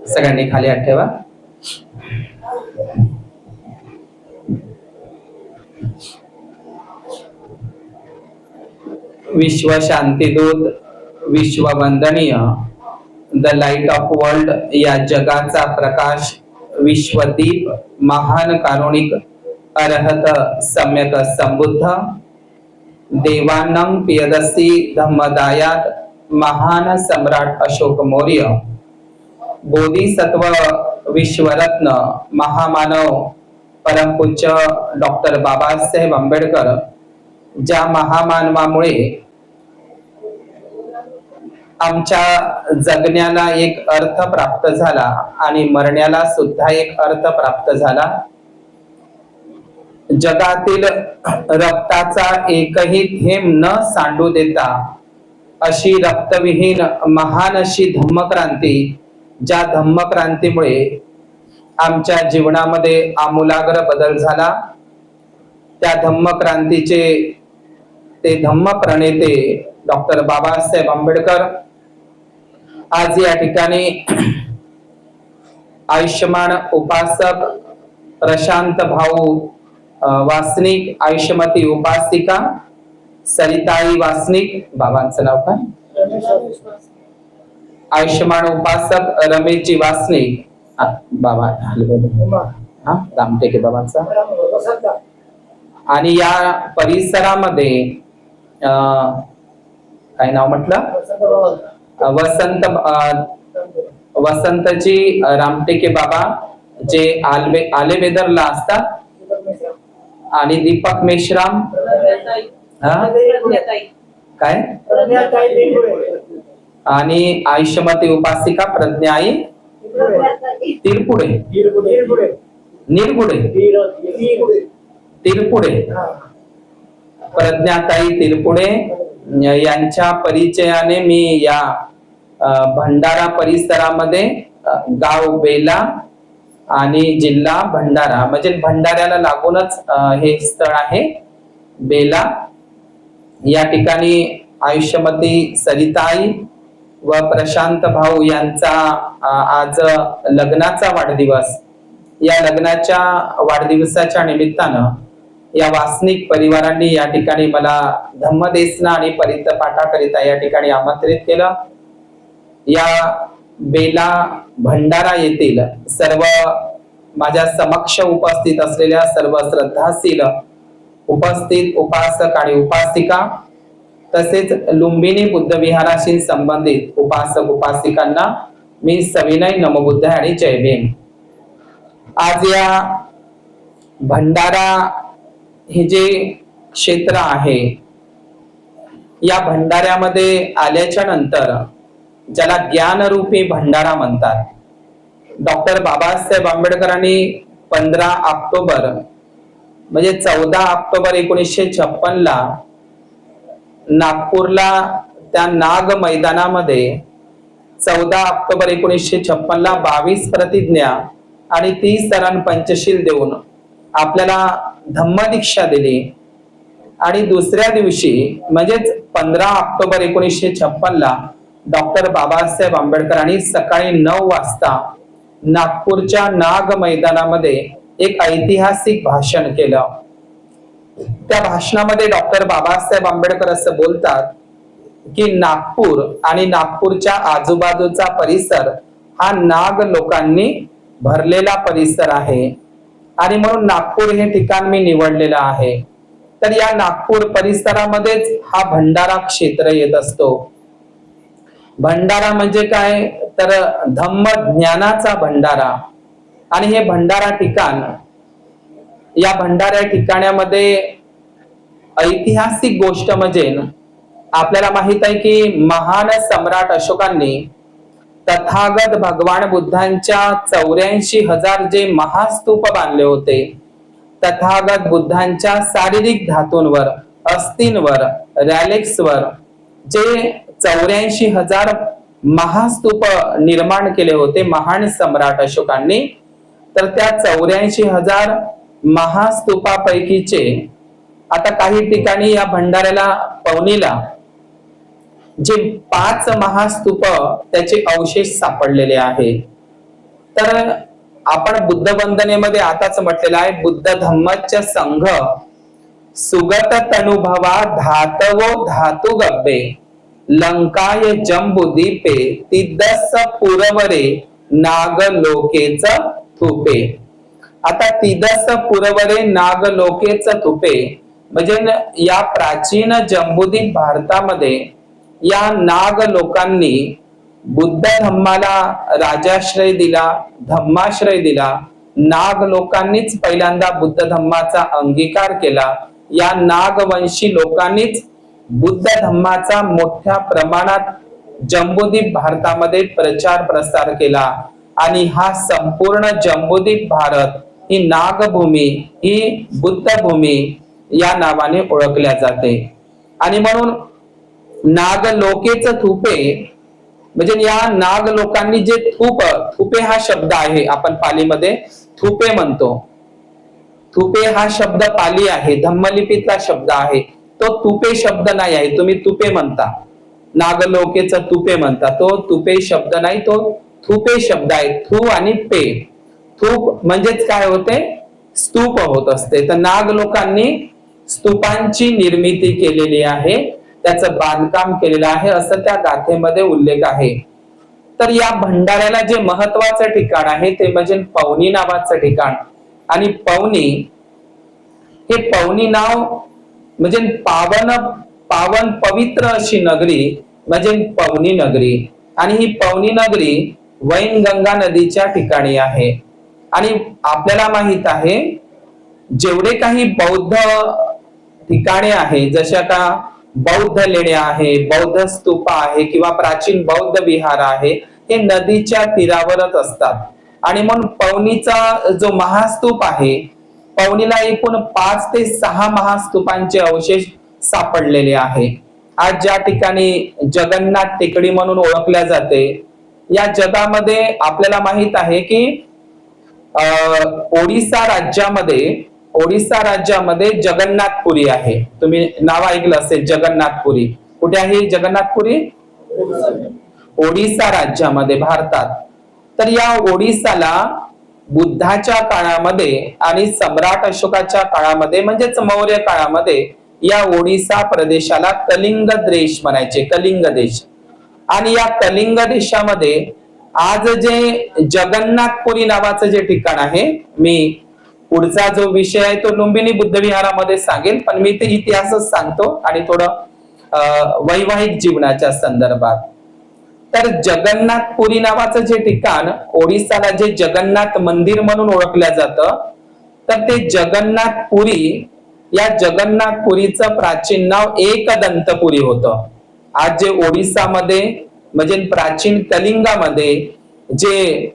सगळ्यांनी खाली हात ठेवा. विश्व शांतीदूत, विश्व वंदनीय, द लाईट ऑफ वर्ल्ड या जगाचा प्रकाश, विश्वदीप, महान कारुणिक, अरहत सम्यक संबुद्ध, देवानंग पियदसी धम्मदायात, महान सम्राट अशोक मौर्य, बोधिसत्व विश्वरत्न महामानव परमपूज्य डॉक्टर बाबासाहेब आंबेडकर, ज्या महामानवामुळे आमच्या जगण्याला एक अर्थ प्राप्त झाला आणि मरण्याला सुद्धा एक अर्थ प्राप्त झाला. जगातील रक्ताचा एकही थेंब न सांडू देता अशी रक्तविहीन महान अशी धम्मक्रांती, ज्या धम्मक्रांतीमुळे आमच्या जीवनामध्ये आमूलाग्र बदल झाला, त्या धम्मक्रांतीचे ते धम्म प्रणेते डॉक्टर बाबासाहेब आंबेडकर आज या ठिकाणी आयुष्यमान उपासक प्रशांत भाऊ वासनिक, आयुष्यमती उपासिका सरिताई वासनिक, बाबांचं नाव काय, आयुष्यमान उपासक रमेशजी वासनिक, बाबा हा दामटेके बाबांचा, आणि या परिसरामध्ये काय नाव म्हटलं, वसंतजी रामटेके बाबा, जे आलेवेदरला असतात, आणि दीपक मेश्राम, काय, आणि आयुष्यमती उपासिका प्रज्ञाई तिरपुडे, निरगुडे, तिरपुडे, प्रज्ञाताई तिरपुडे यांच्या परिचयाने मी या भंडारा परिसरामध्ये, गाव बेला आणि जिल्हा भंडारा, म्हणजे भंडाऱ्याला लागूनच हे स्थळ आहे बेला, या ठिकाणी आयुष्यमती सरिताई व प्रशांत भाऊ यांचा आज लग्नाचा वाढदिवस. या लग्नाच्या वाढदिवसाच्या निमित्तानं या वासनिक परिवारांनी या ठिकाणी मला धम्मदेसना आणि परित पाठाकरिता या ठिकाणी आमंत्रित केलं. या बेला भंडारा येथील सर्व माझ्या समक्ष उपस्थित असलेल्या सर्व श्रद्धाशील उपस्थित उपासक आणि उपासिका, तसेच लुंबिनी बुद्ध विहाराशी संबंधित उपासक उपासिकांना मी सविनय नमोबुद्ध आणि जय भीम. आज या भंडारा हे जे क्षेत्र आहे, या भंडाऱ्यामध्ये आल्याच्या नंतर ज्याला ज्ञानरूपी भंडारा म्हणतात, डॉक्टर बाबासाहेब आंबेडकरांनी 15 ऑक्टोबर म्हणजे 14 ऑक्टोबर 1956 ला नागपूरला त्या नाग मैदानामध्ये 14 ऑक्टोबर 1956 ला 22 प्रतिज्ञा आणि 30 शरण पंचशील देऊन आपल्याला धम्मदीक्षा दिली. आणि दुसऱ्या दिवशी म्हणजेच 15 ऑक्टोबर 1956 ला डॉक्टर बाबासाहेब आंबेडकरांनी सकाळी 9 वाजता नागपूरच्या नाग मैदानामध्ये एक ऐतिहासिक भाषण केलं. त्या भाषणामध्ये डॉक्टर बाबासाहेब आंबेडकर असं बोलतात की नागपूर आणि नागपूरच्या आजूबाजूचा परिसर हा नाग लोकांनी भरलेला परिसर आहे आणि म्हणून नागपूर हे ठिकाण मी निवडलेलं आहे. तर या नागपूर परिसरामध्येच हा भंडारा क्षेत्र येत असतो. भंडारा म्हणजे काय, तर धम्म ज्ञानाचा भंडारा. आणि हे भंडारा ठिकाण, या भंडारा ठिकाणामध्ये ऐतिहासिक गोष्ट म्हणजे आपल्याला माहित आहे की महान सम्राट अशोकांनी तथागत भगवान बुद्धांच्या 84,000 जे महास्तूप बांधले होते, तथागत बुद्धांच्या शारीरिक धातूंवर, अस्थींवर, रॅलेक्सवर जे 84,000 महास्तूप निर्माण केले होते महान सम्राट अशोकांनी, तर त्या 84,000 महास्तूपापैकीचे आता काही ठिकाणी या भंडाऱ्याला पवनीला जे 5 महास्तूप त्याचे अवशेष सापडलेले आहे. तर आपण बुद्ध वंदनेमध्ये आताच म्हटलेलं आहे, बुद्ध धम्मच संघ सुगत तनुभवा धातवो धातु गब्बे लंकाय जंबुदीपे तिदस पुरवरे नागलोकेच थुपे. आता तिदस पुरवरे नागलोकेच थुपे म्हणजे या प्राचीन जंबुदीप भारतामध्ये या नाग लोकांनी बुद्ध धम्माला राजाश्रय दिला, धम्माश्रय दिला. नाग लोकांनीच पहिल्यांदा बुद्ध धम्माचा अंगीकार केला. या नागवंशी लोकांनीच बुद्ध धम्माचा मोठ्या प्रमाणात जंबुदीप भारतामध्ये प्रचार प्रसार केला आणि हा संपूर्ण जंबुदीप भारत ही नागभूमी, ही बुद्ध भूमी या नावाने ओळखल्या जाते. आणि म्हणून नागलोकेच थुपे म्हणजे या नाग लोकांनी जे थुपे हा शब्द आहे, आपण पालीमध्ये थुपे म्हणतो. थुपे हा शब्द पाली आहे, धम्मलिपीतला शब्द आहे. तो तुपे शब्द नाही आहे, तुम्ही तुपे म्हणता, नागलोकेच तुपे म्हणता. तो तुपे शब्द नाही, तो थुपे शब्द आहे. थू आणि पे, थूप म्हणजेच काय होते, स्तूप होत असते. तर नाग लोकांनी स्तूपांची निर्मिती केलेली आहे, त्याचं बांधकाम केलेलं आहे असं त्या गाथेमध्ये उल्लेख आहे. तर या भंडाऱ्याला जे महत्वाचं ठिकाण आहे ते म्हणजे पवनी नावाचं ठिकाण. आणि हे पवनी नाव म्हणजे पावन पवित्र अशी नगरी म्हणजे पवनी नगरी. आणि ही पवनी नगरी वैनगंगा नदीच्या ठिकाणी आहे. आणि आपल्याला माहित आहे जेवढे काही बौद्ध ठिकाणे आहे, जशा का बौद्ध लेण्या आहे, बौद्ध स्तूप आहे किंवा प्राचीन बौद्ध विहार आहे, हे नदीच्या तीरावरच असतात. आणि म्हणून पवनीचा जो महास्तूप आहे, पवनीला एकूण 5 ते 6 महास्तूपांचे अवशेष सापडलेले आहे. आज ज्या ठिकाणी जगन्नाथ टेकडी म्हणून ओळखल्या जाते, या जगामध्ये आपल्याला माहित आहे की ओडिसा राज्यामध्ये जगन्नाथपुरी आहे. तुम्ही नाव ऐकलं असेल जगन्नाथपुरी. कुठे आहे जगन्नाथपुरी? ओडिसा राज्यामध्ये, भारतात. तर या ओडिसाला बुद्धाच्या काळामध्ये आणि सम्राट अशोकाच्या काळामध्ये म्हणजेच मौर्य काळामध्ये या ओडिसा प्रदेशाला कलिंग देश म्हणायचे, कलिंग देश. आणि या कलिंग देशामध्ये आज जे जगन्नाथपुरी नावाचं जे ठिकाण आहे, मी पुढचा जो विषय आहे तो लुंबिनी बुद्ध विहारामध्ये सांगेल, पण मी ते इतिहासच सांगतो आणि थोडं वैवाहिक जीवनाच्या संदर्भात. तर जगन्नाथपुरी नावाचं जे ठिकाण ओडिसाला जे जगन्नाथ मंदिर म्हणून ओळखलं जातं, तर ते जगन्नाथपुरी, या जगन्नाथपुरीचं प्राचीन नाव एकदंतपुरी होतं. आज जे ओडिसामध्ये म्हणजे प्राचीन कलिंगामध्ये जे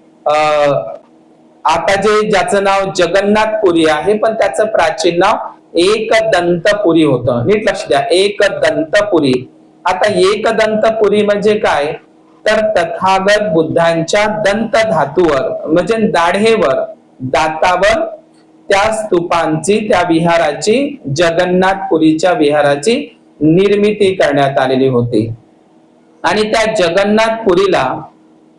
आता ज्याचं नाव जगन्नाथपुरी आहे, पण त्याचं प्राचीन नाव एकदंतपुरी होतं. नीट लक्ष द्या, एकदंतपुरी. आता एकदंतपुरी म्हणजे काय, तर तथागत बुद्धांच्या दंत धातूवर म्हणजे दाढेवर, दातावर त्या स्तूपांची, त्या विहाराची, जगन्नाथपुरीच्या विहाराची निर्मिती करण्यात आलेली होती. आणि त्या जगन्नाथपुरीला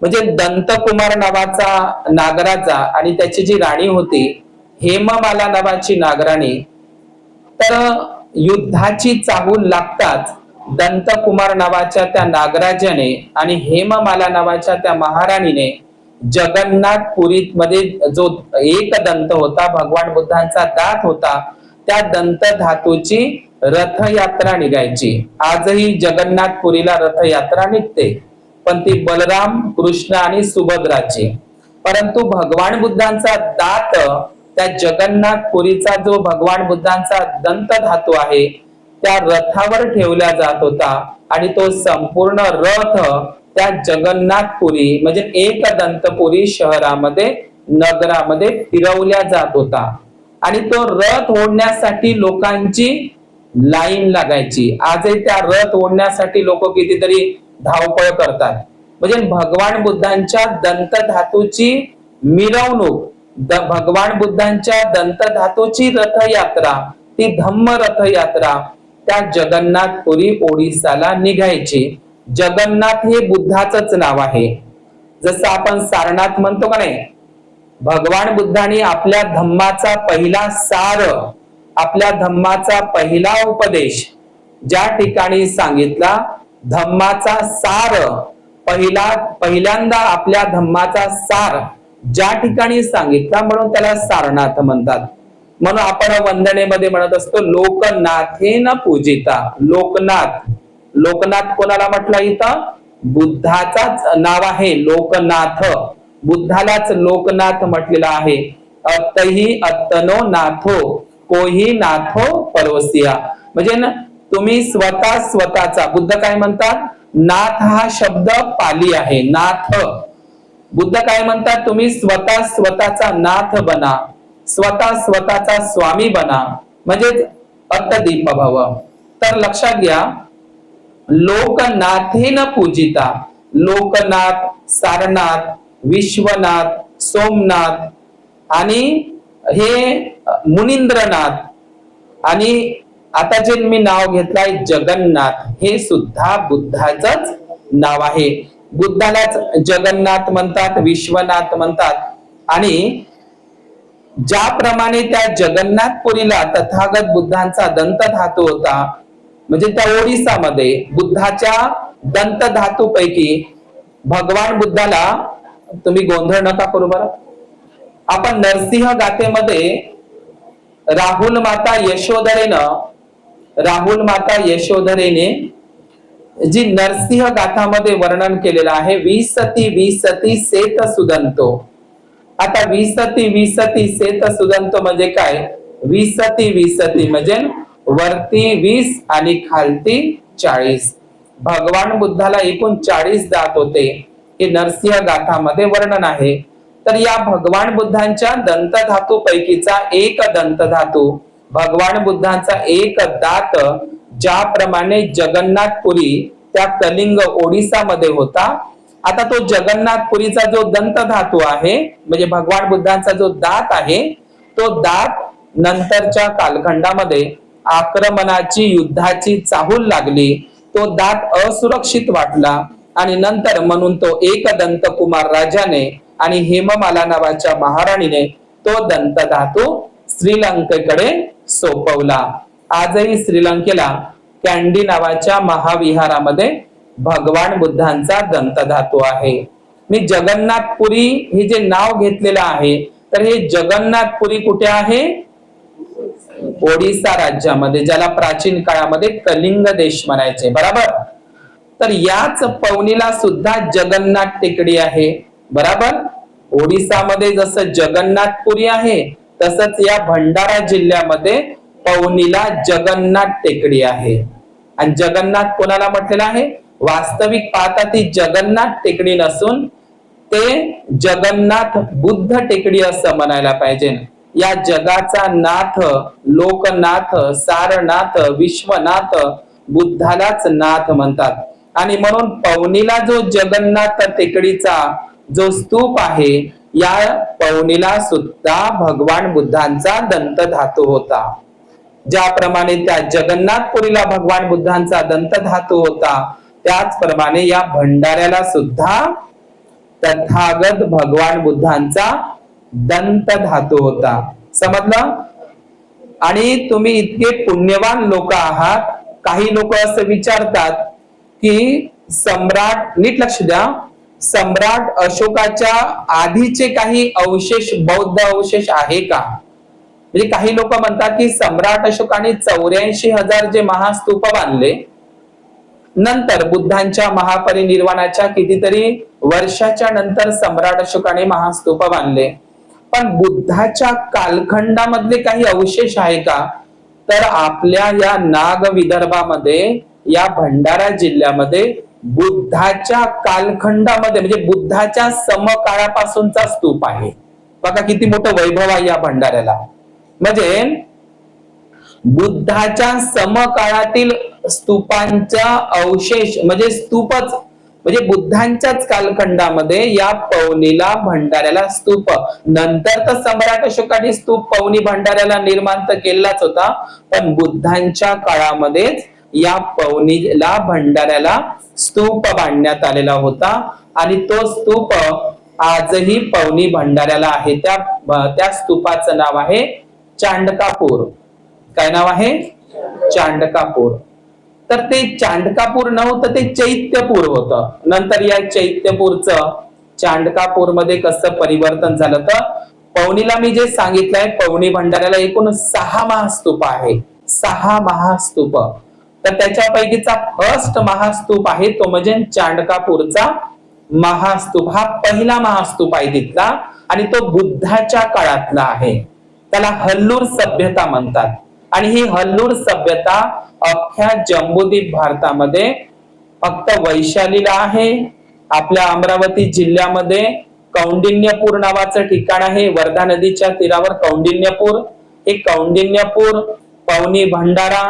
म्हणजे दंतकुमार नावाचा नागराजा आणि त्याची जी राणी होती हेममाला नावाची नागराणी, तर युद्धाची चाहूल लागताच दंतकुमार नावाच्या त्या नागराजाने आणि हेममाला नावाच्या त्या महाराणीने जगन्नाथपुरी मध्ये जो एक दंत होता, भगवान बुद्धांचा दात होता, त्या दंत धातूची रथयात्रा निघायची. आजही जगन्नाथपुरीला रथयात्रा निघते, पण ती बलराम, कृष्ण आणि सुभद्राची. परंतु भगवान बुद्धांचा दात, त्या जगन्नाथपुरीचा जो भगवान बुद्धांचा दंत धातू आहे, त्या रथावर ठेवला जात होता आणि तो संपूर्ण रथ त्या जगन्नाथपुरी म्हणजे एकदंतपुरी शहरामध्ये, नगरामध्ये फिरवल्या जात होता. आणि तो रथ ओढण्यासाठी लोकांची लाईन लागायची. आजही त्या रथ ओढण्यासाठी लोक कितीतरी धावपळ करतात. म्हणजे भगवान बुद्धांच्या दंत धातूची मिरवणूक भगवान बुद्धांच्या दंत धातूची रथयात्रा, ती धम्म रथयात्रा त्या जगन्नाथपुरी ओडिसाला निघायची. जगन्नाथ हे बुद्धाचंच नाव आहे. जसं आपण सारनाथ म्हणतो का नाही, भगवान बुद्धांनी आपल्या धम्माचा पहिला सार, आपल्या धम्माचा पहिला उपदेश ज्या ठिकाणी सांगितला, धम्माचा सार पहिल्यांदा आपल्या धम्माचा सार ज्या ठिकाणी सांगितला, म्हणून त्याला सारनाथ म्हणतात. म्हणून आपण वंदनेमध्ये म्हणत असतो लोकनाथेन पूजिता. लोकनाथ, लोकनाथ कोणाला म्हटलं इथं? बुद्धाचाच नाव आहे लोकनाथ. बुद्धालाच लोकनाथ म्हटलेलं आहे. अत्तही अत्तनो नाथो कोही नाथो परवसिया. म्हणजे ना, तुम्ही स्वतःचा, बुद्ध काय म्हणतात? नाथ हा शब्द पाली आहे, नाथ. बुद्ध काय म्हणतात? तुम्ही स्वतःचा नाथ बना, स्वतःचा स्वामी बना, म्हणजे अत्तदीप भव. तर लक्षात घ्या, लोकनाथेन पूजिता. लोकनाथ, सारनाथ, विश्वनाथ, सोमनाथ आणि हे मुनींद्रनाथ, आणि आता जे मी नाव घेतलंय जगन्नाथ, हे सुद्धा बुद्धाचंच नाव आहे. बुद्धालाच जगन्नाथ म्हणतात, विश्वनाथ म्हणतात. आणि ज्याप्रमाणे त्या जगन्नाथपुरीला तथागत बुद्धांचा दंत धातू होता, म्हणजे त्या ओडिसामध्ये बुद्धाच्या दंत धातू पैकी भगवान बुद्धाला, तुम्ही गोंधळ नका करू बरं, आपण नरसिंह गाथेमध्ये राहुल माता यशोधरेने जी नरसिंह गाथामध्ये वर्णन केलेलं आहे, विसती सेत सुदंतो. आता विसती सेत सुदंतो म्हणजे काय? विसती म्हणजे वरती 20 आणि खालती 40. भगवान बुद्धाला एकूण 40 दात होते, हे नरसिंह गाथामध्ये वर्णन आहे. तर या भगवान बुद्धांच्या दंत धातू पैकीचा एक दंत धातू, भगवान बुद्धांचा एक दात, ज्याप्रमाणे जगन्नाथपुरी त्या कलिंग ओडिसामध्ये होता, आता तो जगन्नाथपुरीचा जो दंत धातू आहे, म्हणजे भगवान बुद्धांचा जो दात आहे, तो दात नंतरच्या कालखंडामध्ये आक्रमणाची, युद्धाची चाहूल लागली. तो दात असुरक्षित वाटला आणि नंतर म्हणून तो एक दंत कुमार राजाने आणि हेममाला नावाच्या महाराणीने तो दंत धातू श्रीलंकेकडे सोपवला. आजही श्रीलंकेला कॅन्डी नावाच्या महाविहारामध्ये भगवान बुद्धांचा दंत धातू आहे. मी जगन्नाथपुरी हे जे नाव घेतलेलं आहे, तर हे जगन्नाथपुरी कुठे आहे? ओडिसा राज्यामध्ये, ज्याला प्राचीन काळामध्ये कलिंग देश म्हणायचे, बरोबर. तर याच पवनीला सुद्धा जगन्नाथ टेकडी आहे, बरोबर. ओडिसामध्ये जसं जगन्नाथपुरी आहे, तसंच या भंडारा जिल्ह्यामध्ये पवनीला जगन्नाथ टेकडी आहे. आणि जगन्नाथ कोणाला म्हटलेलं आहे? वास्तविक पाहता ती जगन्नाथ टेकडी नसून ते जगन्नाथ बुद्ध टेकडी असं म्हणायला पाहिजे. या जगाचा नाथ, लोकनाथ, सारनाथ, विश्वनाथ, बुद्धालाच नाथ म्हणतात. आणि म्हणून पवनीला जो जगन्नाथ टेकडीचा जो स्तूप आहे, या पवनीला सुद्धा भगवान बुद्धांचा दंत धातू होता. ज्याप्रमाणे त्या जगन्नाथपुरीला भगवान बुद्धांचा दंत धातू होता, त्याचप्रमाणे या भंडाऱ्याला सुद्धा तथागत भगवान बुद्धांचा दंत धातू होता. समजलं? आणि तुम्ही इतके पुण्यवान लोक आहात. काही लोक असं विचारतात की सम्राट, नीट लक्ष द्या, सम्राट अशोकाच्या आधीचे काही अवशेष, बौद्ध अवशेष आहे का? म्हणजे काही लोक म्हणतात की सम्राट अशोकाने 84,000 जे महास्तूप बांधले, नंतर बुद्धांच्या महापरिनिर्वाणाच्या कितीतरी वर्षाच्या नंतर सम्राट अशोकाने महास्तूप बांधले. पण बुद्धाच्या कालखंडामधले काही अवशेष आहे का? तर आपल्या या नाग विदर्भामध्ये, या भंडारा जिल्ह्यामध्ये बुद्धाच्या कालखंडामध्ये, म्हणजे बुद्धाच्या समकाळापासूनचा स्तूप आहे. बघा किती मोठं वैभव आहे या भंडाऱ्याला. म्हणजे बुद्धाच्या समकाळातील स्तूपांचा अवशेष, म्हणजे स्तूपच म्हणजे बुद्धांच्याच कालखंडामध्ये या पवनीला भंडाऱ्याला स्तूप, नंतर तर सम्राट अशोकाने स्तूप पवनी भंडाऱ्याला निर्माण तर केलाच होता, पण बुद्धांच्या काळामध्येच या पवनीला भंडाऱ्याला स्तूप बांधण्यात आलेला होता आणि तो स्तूप आजही पवनी भंडाऱ्याला आहे. त्या स्तूपाचं नाव आहे चांडकापूर. काय नाव आहे? चांडकापूर. तर ते चांडकापूर नव्हतं, ते चैत्यपूर होतं. नंतर या चैत्यपूरचं चांडकापूर मध्ये कसं परिवर्तन झालं, तर पवनीला मी जे सांगितलंय, पवनी भंडाऱ्याला एकूण 6 महास्तूप आहे. 6 महास्तूप. तर त्याच्यापैकीचा फर्स्ट महास्तूप आहे तो म्हणजे चांडकापूरचा महास्तूप. हा पहिला महास्तूप आहे तिथला आणि तो बुद्धाच्या काळातला आहे. त्याला हल्लूर सभ्यता म्हणतात आणि ही हल्लूर सभ्यता अख्ख्या जम्बूद्वीप भारतामध्ये फक्त वैशालीला आहे. आपल्या अमरावती जिल्ह्यामध्ये कौंडिन्यपूर नावाचं ठिकाण आहे. वर्धा नदीच्या तीरावर कौंडिन्यपूर. हे कौंडिन्यपूर, पवनी भंडारा,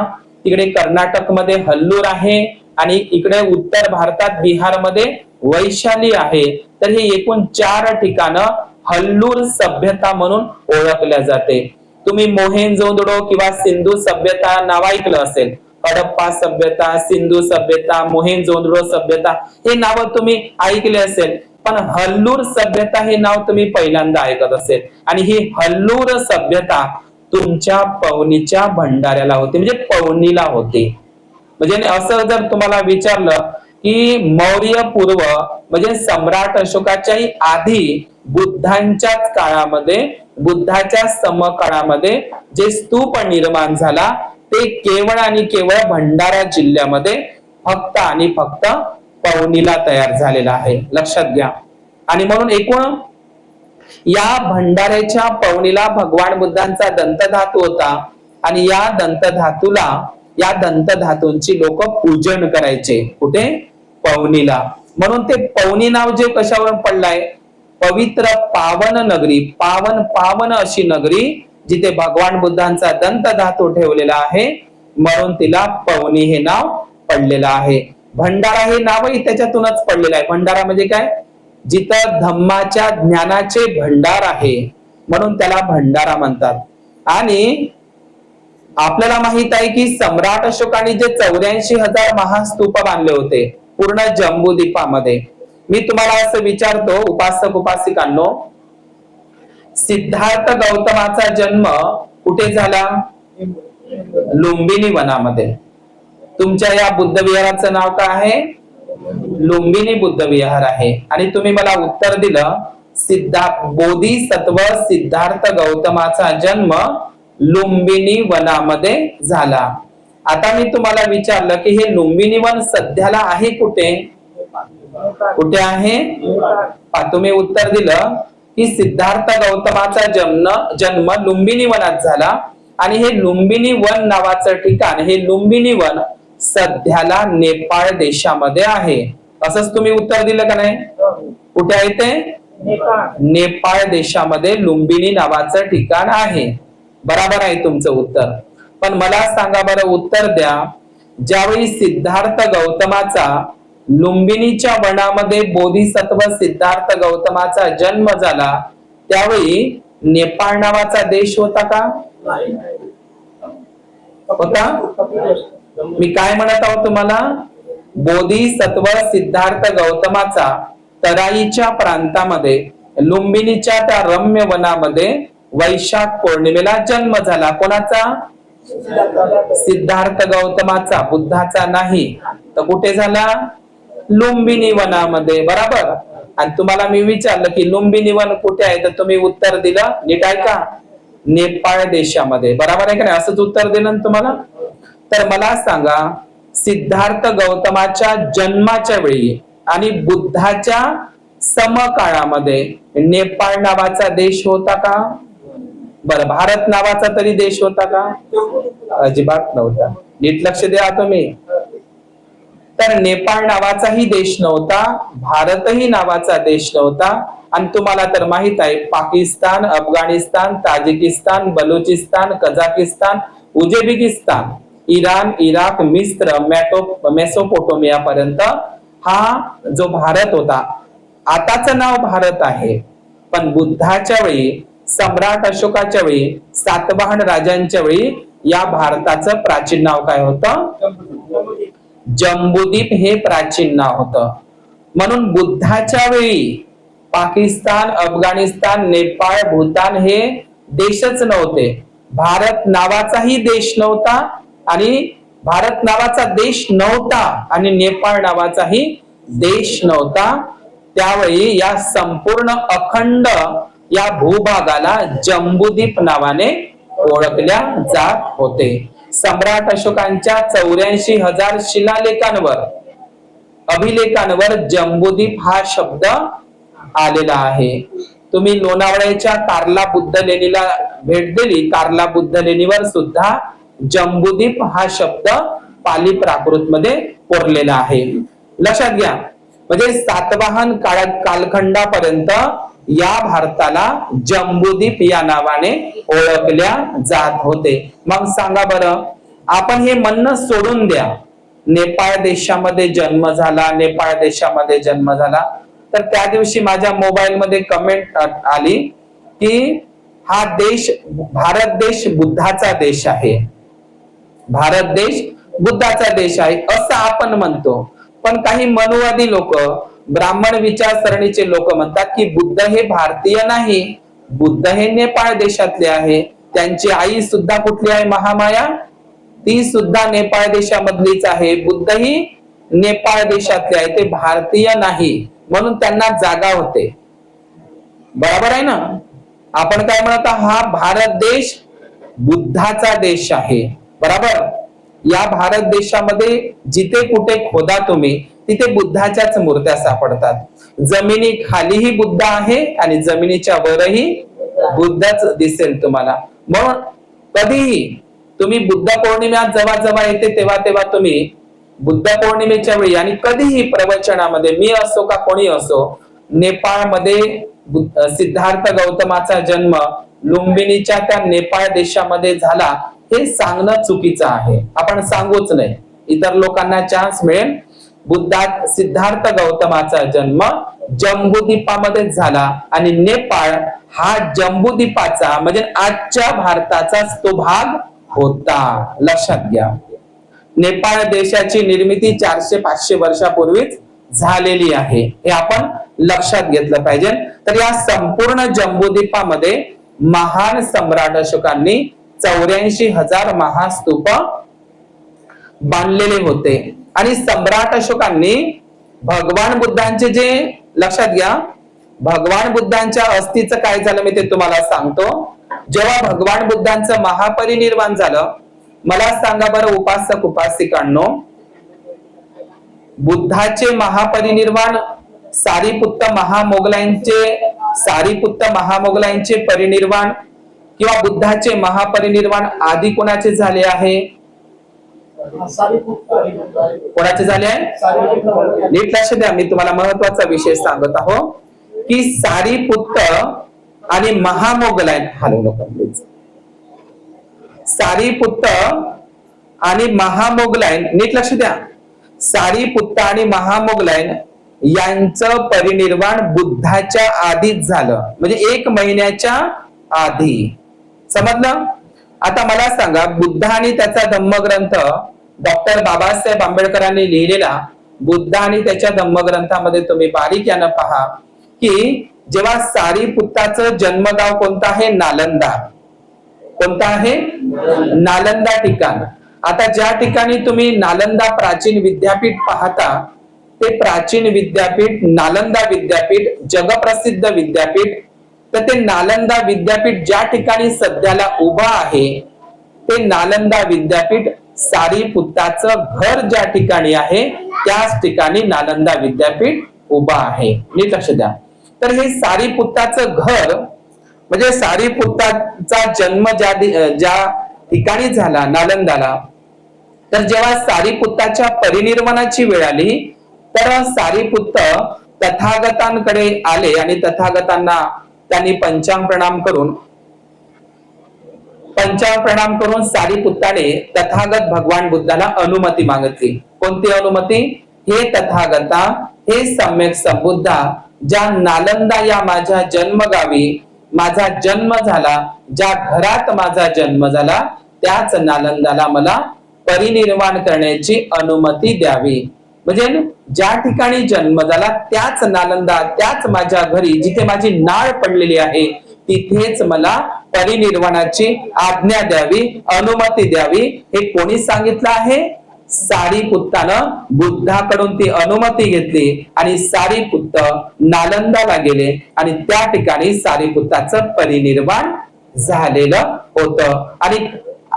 तिकडे कर्नाटक मध्ये हल्लूर आहे आणि इकडे उत्तर भारतात बिहारमध्ये वैशाली आहे. तर हे एकूण 4 ठिकाणं हल्लूर सभ्यता म्हणून ओळखल्या जाते. तुम्ही मोहेंजोदडो किंवा सिंधू सभ्यता नाव ऐकलं असेल. हडप्पा सभ्यता, सिंधू सभ्यता, मोहेंजोदडो सभ्यता हे नाव तुम्ही ऐकले असेल, पण हल्लूर सभ्यता हे नाव तुम्ही पहिल्यांदा ऐकत असेल. आणि ही हल्लूर सभ्यता तुमच्या पवनीच्या भंडाऱ्याला होती, म्हणजे पवनीला होती. म्हणजे असं जर तुम्हाला विचारलं की मौर्य पूर्व म्हणजे सम्राट अशोकाच्याही आधी बुद्धांच्याच काळामध्ये, बुद्धाच्या समकाळामध्ये जे स्तूप निर्माण झाला ते केवळ आणि केवळ भंडारा जिल्ह्यामध्ये फक्त आणि फक्त पवनीला तयार झालेला आहे. लक्षात घ्या. आणि म्हणून एकूण या भंडाऱ्याच्या पवनीला भगवान बुद्धांचा दंतधातू होता आणि या दंतधातूंची लोक पूजन करायचे. कुठे? पवनीला. म्हणून ते पवनी नाव जे कशावरून पडलाय? पवित्र पावन नगरी, पावन अशी नगरी जिथे भगवान बुद्धांचा दंतधातू ठेवलेला आहे, म्हणून तिला पवनी हे नाव पडलेलं आहे. भंडारा हे नावही त्याच्यातूनच पडलेलं आहे. भंडारा म्हणजे काय? जिथं धम्माच्या ज्ञानाचे भंडार आहे म्हणून त्याला भंडारा म्हणतात. आणि आपल्याला माहित आहे की सम्राट अशोकाने जे 84,000 महास्तूप बांधले होते पूर्ण जम्बूद्वीपामध्ये. मी तुम्हाला असं विचारतो उपासक उपासिकांनो, सिद्धार्थ गौतमाचा जन्म कुठे झाला? लुंबिनी वनामध्ये. तुमच्या या बुद्ध विहाराचं नाव काय आहे? लुंबिनी बुद्ध विहार आहे. आणि तुम्ही मला उत्तर दिलं बोधिसत्व सिद्धार्थ गौतमाचा जन्म लुंबिनी वनामध्ये झाला. आता मी तुम्हाला विचारलं की हे लुंबिनी वन सध्याला आहे कुठे? कुठे आहे? तुम्ही उत्तर दिलं की सिद्धार्थ गौतमाचा जन्म लुंबिनी वनात झाला आणि हे लुंबिनी वन नावाचं ठिकाण, हे लुंबिनी वन सध्याला नेपाळ देशामध्ये आहे. असंच तुम्ही उत्तर दिलं का नाही? कुठे आहे ते? नेपाळ देशामध्ये लुंबिनी नावाचं ठिकाण आहे. बरोबर आहे तुमचं उत्तर. पण मला सांगा बरं, उत्तर द्या, ज्यावेळी सिद्धार्थ गौतमाचा लुंबिनीच्या वनामध्ये बोधिसत्व सिद्धार्थ गौतमाचा जन्म झाला त्यावेळी नेपाळ नावाचा देश होता का? होता? मी काय म्हणत आहोत तुम्हाला? बोधिसत्व सिद्धार्थ गौतमाचा तराईच्या प्रांतामध्ये लुंबिनीच्या त्या रम्य वनामध्ये वैशाख पौर्णिमेला जन्म झाला. कोणाचा? सिद्धार्थ गौतमाचा, बुद्धाचा नाही. तर कुठे झाला? लुंबिनी वनामध्ये. बरोबर. आणि तुम्हाला मी विचारलं की लुंबिनी वन कुठे आहे, तर तुम्ही उत्तर दिलं, नीट ऐका, नेपाळ देशामध्ये. बरोबर आहे का नाही? असंच उत्तर दिलं ना तुम्हाला. तर मला सांगा, सिद्धार्थ गौतमाच्या जन्माच्या वेळी आणि बुद्धाच्या समकाळामध्ये नेपाळ नावाचा देश होता का? बरं, भारत नावाचा तरी देश होता का? अजिबात नव्हता. नीट लक्ष द्या तुम्ही. तर नेपाळ नावाचाही देश नव्हता, भारतही नावाचा देश नव्हता. आणि तुम्हाला तर माहित आहे, Pakistan, Afghanistan, Tajikistan, Balochistan, Kazakhstan, Uzbekistan, Iran, Iraq, मिस्र, मेसोपोटोमिया पर्यंत हा जो भारत होता, आताचं नाव भारत आहे, पण बुद्धाच्या वेळी, सम्राट अशोकाच्या वेळी, सातवाहन राजांच्या वेळी या भारताचं प्राचीन नाव काय होतं? जम्बूद्वीप हे प्राचीन नाव होतं. म्हणून बुद्धाच्या वेळी पाकिस्तान, अफगाणिस्तान, नेपाळ, भूतान हे देशच नव्हते. भारत नावाचाही देश नव्हता, आणि भारत नावाचा देश नव्हता, आणि नेपाळ नावाचाही देश नव्हता. त्यावेळी या संपूर्ण अखंड या भूभागाला जम्बूद्वीप नावाने ओळखल्या जात होते. सम्राट अशोकांच्या 84,000 शिलालेखांवर, अभिलेखांवर जम्बूद्वीप हा शब्द आलेला आहे. तुम्ही लोणावळ्याच्या कार्ला बुद्ध लेणीला भेट दिली, कार्ला बुद्ध लेणीवर सुद्धा जम्बूद्वीप हा शब्द पाली प्राकृत मध्ये कोरलेला आहे. लक्षात घ्या, म्हणजे सातवाहन कालखंडापर्यंत या भारताला जम्बूद्वीप या नावाने ओळखल्या जात होते. मग सांगा बरं, आपण हे म्हणणं सोडून द्या, नेपाळ देशामध्ये जन्म झाला, नेपाळ देशामध्ये जन्म झाला. तर त्या दिवशी माझ्या मोबाईल मध्ये कमेंट आली की हा देश, भारत देश बुद्धाचा देश आहे, भारत देश बुद्धाचा देश आहे असं आपण म्हणतो. पण काही मनुवादी लोक, ब्राह्मण विचारसरणीचे लोक म्हणतात की बुद्ध हे भारतीय नाही, बुद्ध हे नेपाळ देशातले आहे. त्यांची आई सुद्धा कुठली आहे? महामाया, ती सुद्धा नेपाळ देशामधलीच आहे. बुद्ध ही नेपाळ देशातले आहे, ते भारतीय नाही, म्हणून त्यांना जागा होते. बरोबर आहे ना? आपण काय म्हणत, हा भारत देश बुद्धाचा देश आहे. बरोबर. या भारत देशामध्ये जिथे कुठे खोदा तुम्ही, तिथे बुद्धाच्याच मूर्त्या सापडतात. जमिनी खालीही बुद्ध आहे आणि जमिनीच्या वरही बुद्धच दिसेल तुम्हाला. म्हणून कधीही तुम्ही बुद्ध पौर्णिमा जेव्हा जेव्हा येते तेव्हा तेव्हा तुम्ही बुद्ध पौर्णिमेच्या वेळी आणि कधीही प्रवचनामध्ये, मी असो का कोणी असो, नेपाळमध्ये सिद्धार्थ गौतमाचा जन्म लुंबिनीच्या त्या नेपाळ देशामध्ये झाला हे सांगणं चुकीचं आहे. आपण सांगूच नाही, इतर लोकांना चान्स मिळेल. बुद्धात सिद्धार्थ गौतमाचा जन्म जम्बूद्वीपामध्ये झाला, आणि नेपाळ हा जम्बूद्वीपाचा म्हणजे आजच्या भारताचाच तो भाग होता. लक्षात घ्या, नेपाळ देशाची निर्मिती 400-500 वर्षापूर्वीच झालेली आहे, हे आपण लक्षात घेतलं पाहिजे. तर या संपूर्ण जम्बूद्वीपामध्ये महान सम्राट अशोकांनी 84,000 महास्तूप बांधलेले होते. आणि सम्राट अशोकांनी भगवान बुद्धांचे जे, लक्षात घ्या, भगवान बुद्धांच्या अस्थीचं काय झालं मी ते तुम्हाला सांगतो. जेव्हा भगवान बुद्धांचं महापरिनिर्वाण झालं, मला सांगा बरं उपासक उपासिकांनो, बुद्धाचे महापरिनिर्वाण सारीपुत्त महामोगलांचे परिनिर्वाण किंवा बुद्धाचे महापरिनिर्वाण आधी कोणाचे झाले आहे? कोणाचे झाले आहे? नीट लक्ष द्या, मी तुम्हाला महत्वाचा विषय सांगत आहो की सारीपुत्त आणि महामोगलायन, हॅलो लोक प्लीज, सारीपुत्त आणि महामोगलायन, नीट लक्ष द्या, सारीपुत्त आणि महामोगलायन यांचं परिनिर्वाण बुद्धाच्या आधीच झालं, म्हणजे 1 महिन्याच्या आधी. समजलं? आता मला सांगा, बुद्ध आणि त्याचा धम्मग्रंथ डॉक्टर बाबासाहेब आंबेडकरांनी लिहिलेला बुद्ध आणि त्याच्या धम्मग्रंथामध्ये तुम्ही बारीक्यानं पहा की जेव्हा सारीपुत्ताचं जन्मगाव कोणतं आहे? नालंदा. कोणतं आहे? नालंदा ठिकाण. आता ज्या ठिकाणी तुम्ही नालंदा प्राचीन विद्यापीठ पाहता, ते प्राचीन विद्यापीठ नालंदा विद्यापीठ जगप्रसिद्ध विद्यापीठ. तर ते नालंदा विद्यापीठ ज्या ठिकाणी सध्याला उभा आहे, ते नालंदा विद्यापीठ सारीपुत्ताचं घर ज्या ठिकाणी आहे त्याच ठिकाणी नालंदा विद्यापीठ उभा आहे. नीट लक्ष द्या. तर हे सारीपुत्ताचं घर म्हणजे सारीपुत्ताचा जन्म ज्या ठिकाणी झाला नालंदाला, तर जेव्हा सारीपुत्ताच्या परिनिर्वाणाची वेळ आली, तर सारीपुत्त तथागतांकडे आले आणि तथागतांना त्यांनी पंचांग प्रणाम करून सारीपुत्ताने तथागत भगवान बुद्धाला अनुमती मागितली. कोणती अनुमती? हे तथागता, हे सम्यक संबुद्धा, ज्या नालंदा या माझ्या जन्मगावी माझा जन्म झाला, ज्या घरात माझा जन्म झाला, त्याच नालंदाला मला परिनिर्वाण करण्याची अनुमती द्यावी. म्हणजे ज्या ठिकाणी जन्म झाला त्याच नालंदा, त्याच माझ्या घरी जिथे माझी नाळ पडलेली आहे, तिथेच मला परिनिर्वाणाची आज्ञा द्यावी, अनुमती द्यावी. हे कोणी सांगितलं आहे? सारीपुत्तानं बुद्धाकडून ती अनुमती घेतली आणि सारीपुत्त नालंदाला गेले आणि त्या ठिकाणी सारीपुत्ताचं परिनिर्वाण झालेलं होतं.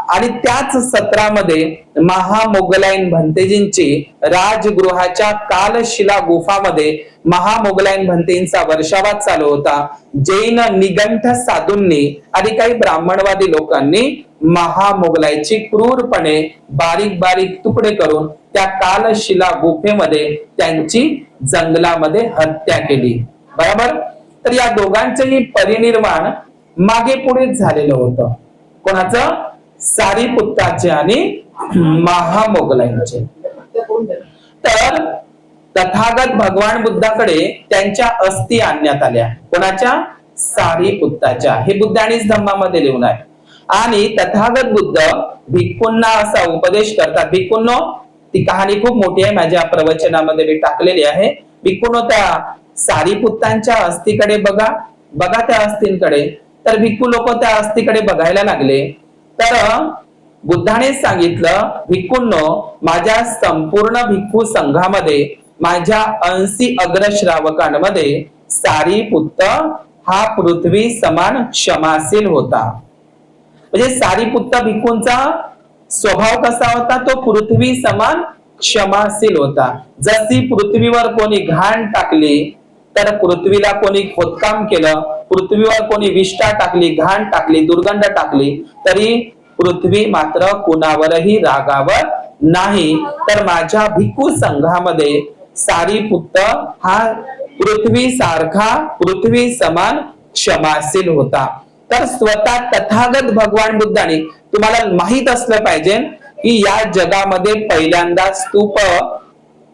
आणि त्याच सत्रामध्ये महामोगलायन भंतेजींची राजगृहाच्या कालशिला गुफामध्ये महामोगलायन भंतेजींचा वर्षावाद चालू होता. जैन निगंठ साधूंनी आणि काही ब्राह्मणवादी लोकांनी महामोगलाईची क्रूरपणे बारीक बारीक तुकडे करून त्या कालशिला गुफेमध्ये त्यांची जंगलामध्ये हत्या केली. बरोबर. तर या दोघांचेही परिनिर्वाण मागे पुढेच झालेलं होतं. कोणाचं? सारीपुत्ताचे आणि महामोगलांचे. तर तथागत भगवान बुद्धाकडे त्यांच्या अस्थी आणण्यात आल्या. कोणाच्या? सारीपुत्ताच्या. हे बुद्ध आणि धम्मामध्ये लिहून आहे. आणि तथागत बुद्ध भिक्खूंना असा उपदेश करतात. भिक्खूंनो, ती कहाणी खूप मोठी आहे, माझ्या प्रवचनामध्ये मी टाकलेली आहे. भिक्खूंनो, त्या सारीपुत्तांच्या अस्थीकडे बघा त्या अस्थींकडे. तर भिक्खू लोक त्या अस्थीकडे बघायला लागले. तर बुद्धाने सांगितलं, भिक्खूंनो, माझ्या संपूर्ण भिक्खू संघामध्ये माझ्या 80 अग्रश्रावकांमध्ये सारीपुत्त हा पृथ्वी समान क्षमाशील होता. म्हणजे सारीपुत्त भिक्खूंचा स्वभाव कसा होता? तो पृथ्वी समान क्षमाशील होता. जशी पृथ्वीवर कोणी घाण टाकली, तर पृथ्वीला कोणी खोदकाम केलं, पृथ्वीवर कोणी विष्ठा टाकली, घाण टाकली, दुर्गंध टाकली, तरी पृथ्वी मात्र कुणावरही रागावर नाही. तर माझ्या भिक्खू संघामध्ये सारीपुत्त हा पृथ्वी सारखा, पृथ्वी समान क्षमाशील होता. तर स्वतः तथागत भगवान बुद्धाने, तुम्हाला माहित असलं पाहिजे की या जगामध्ये पहिल्यांदा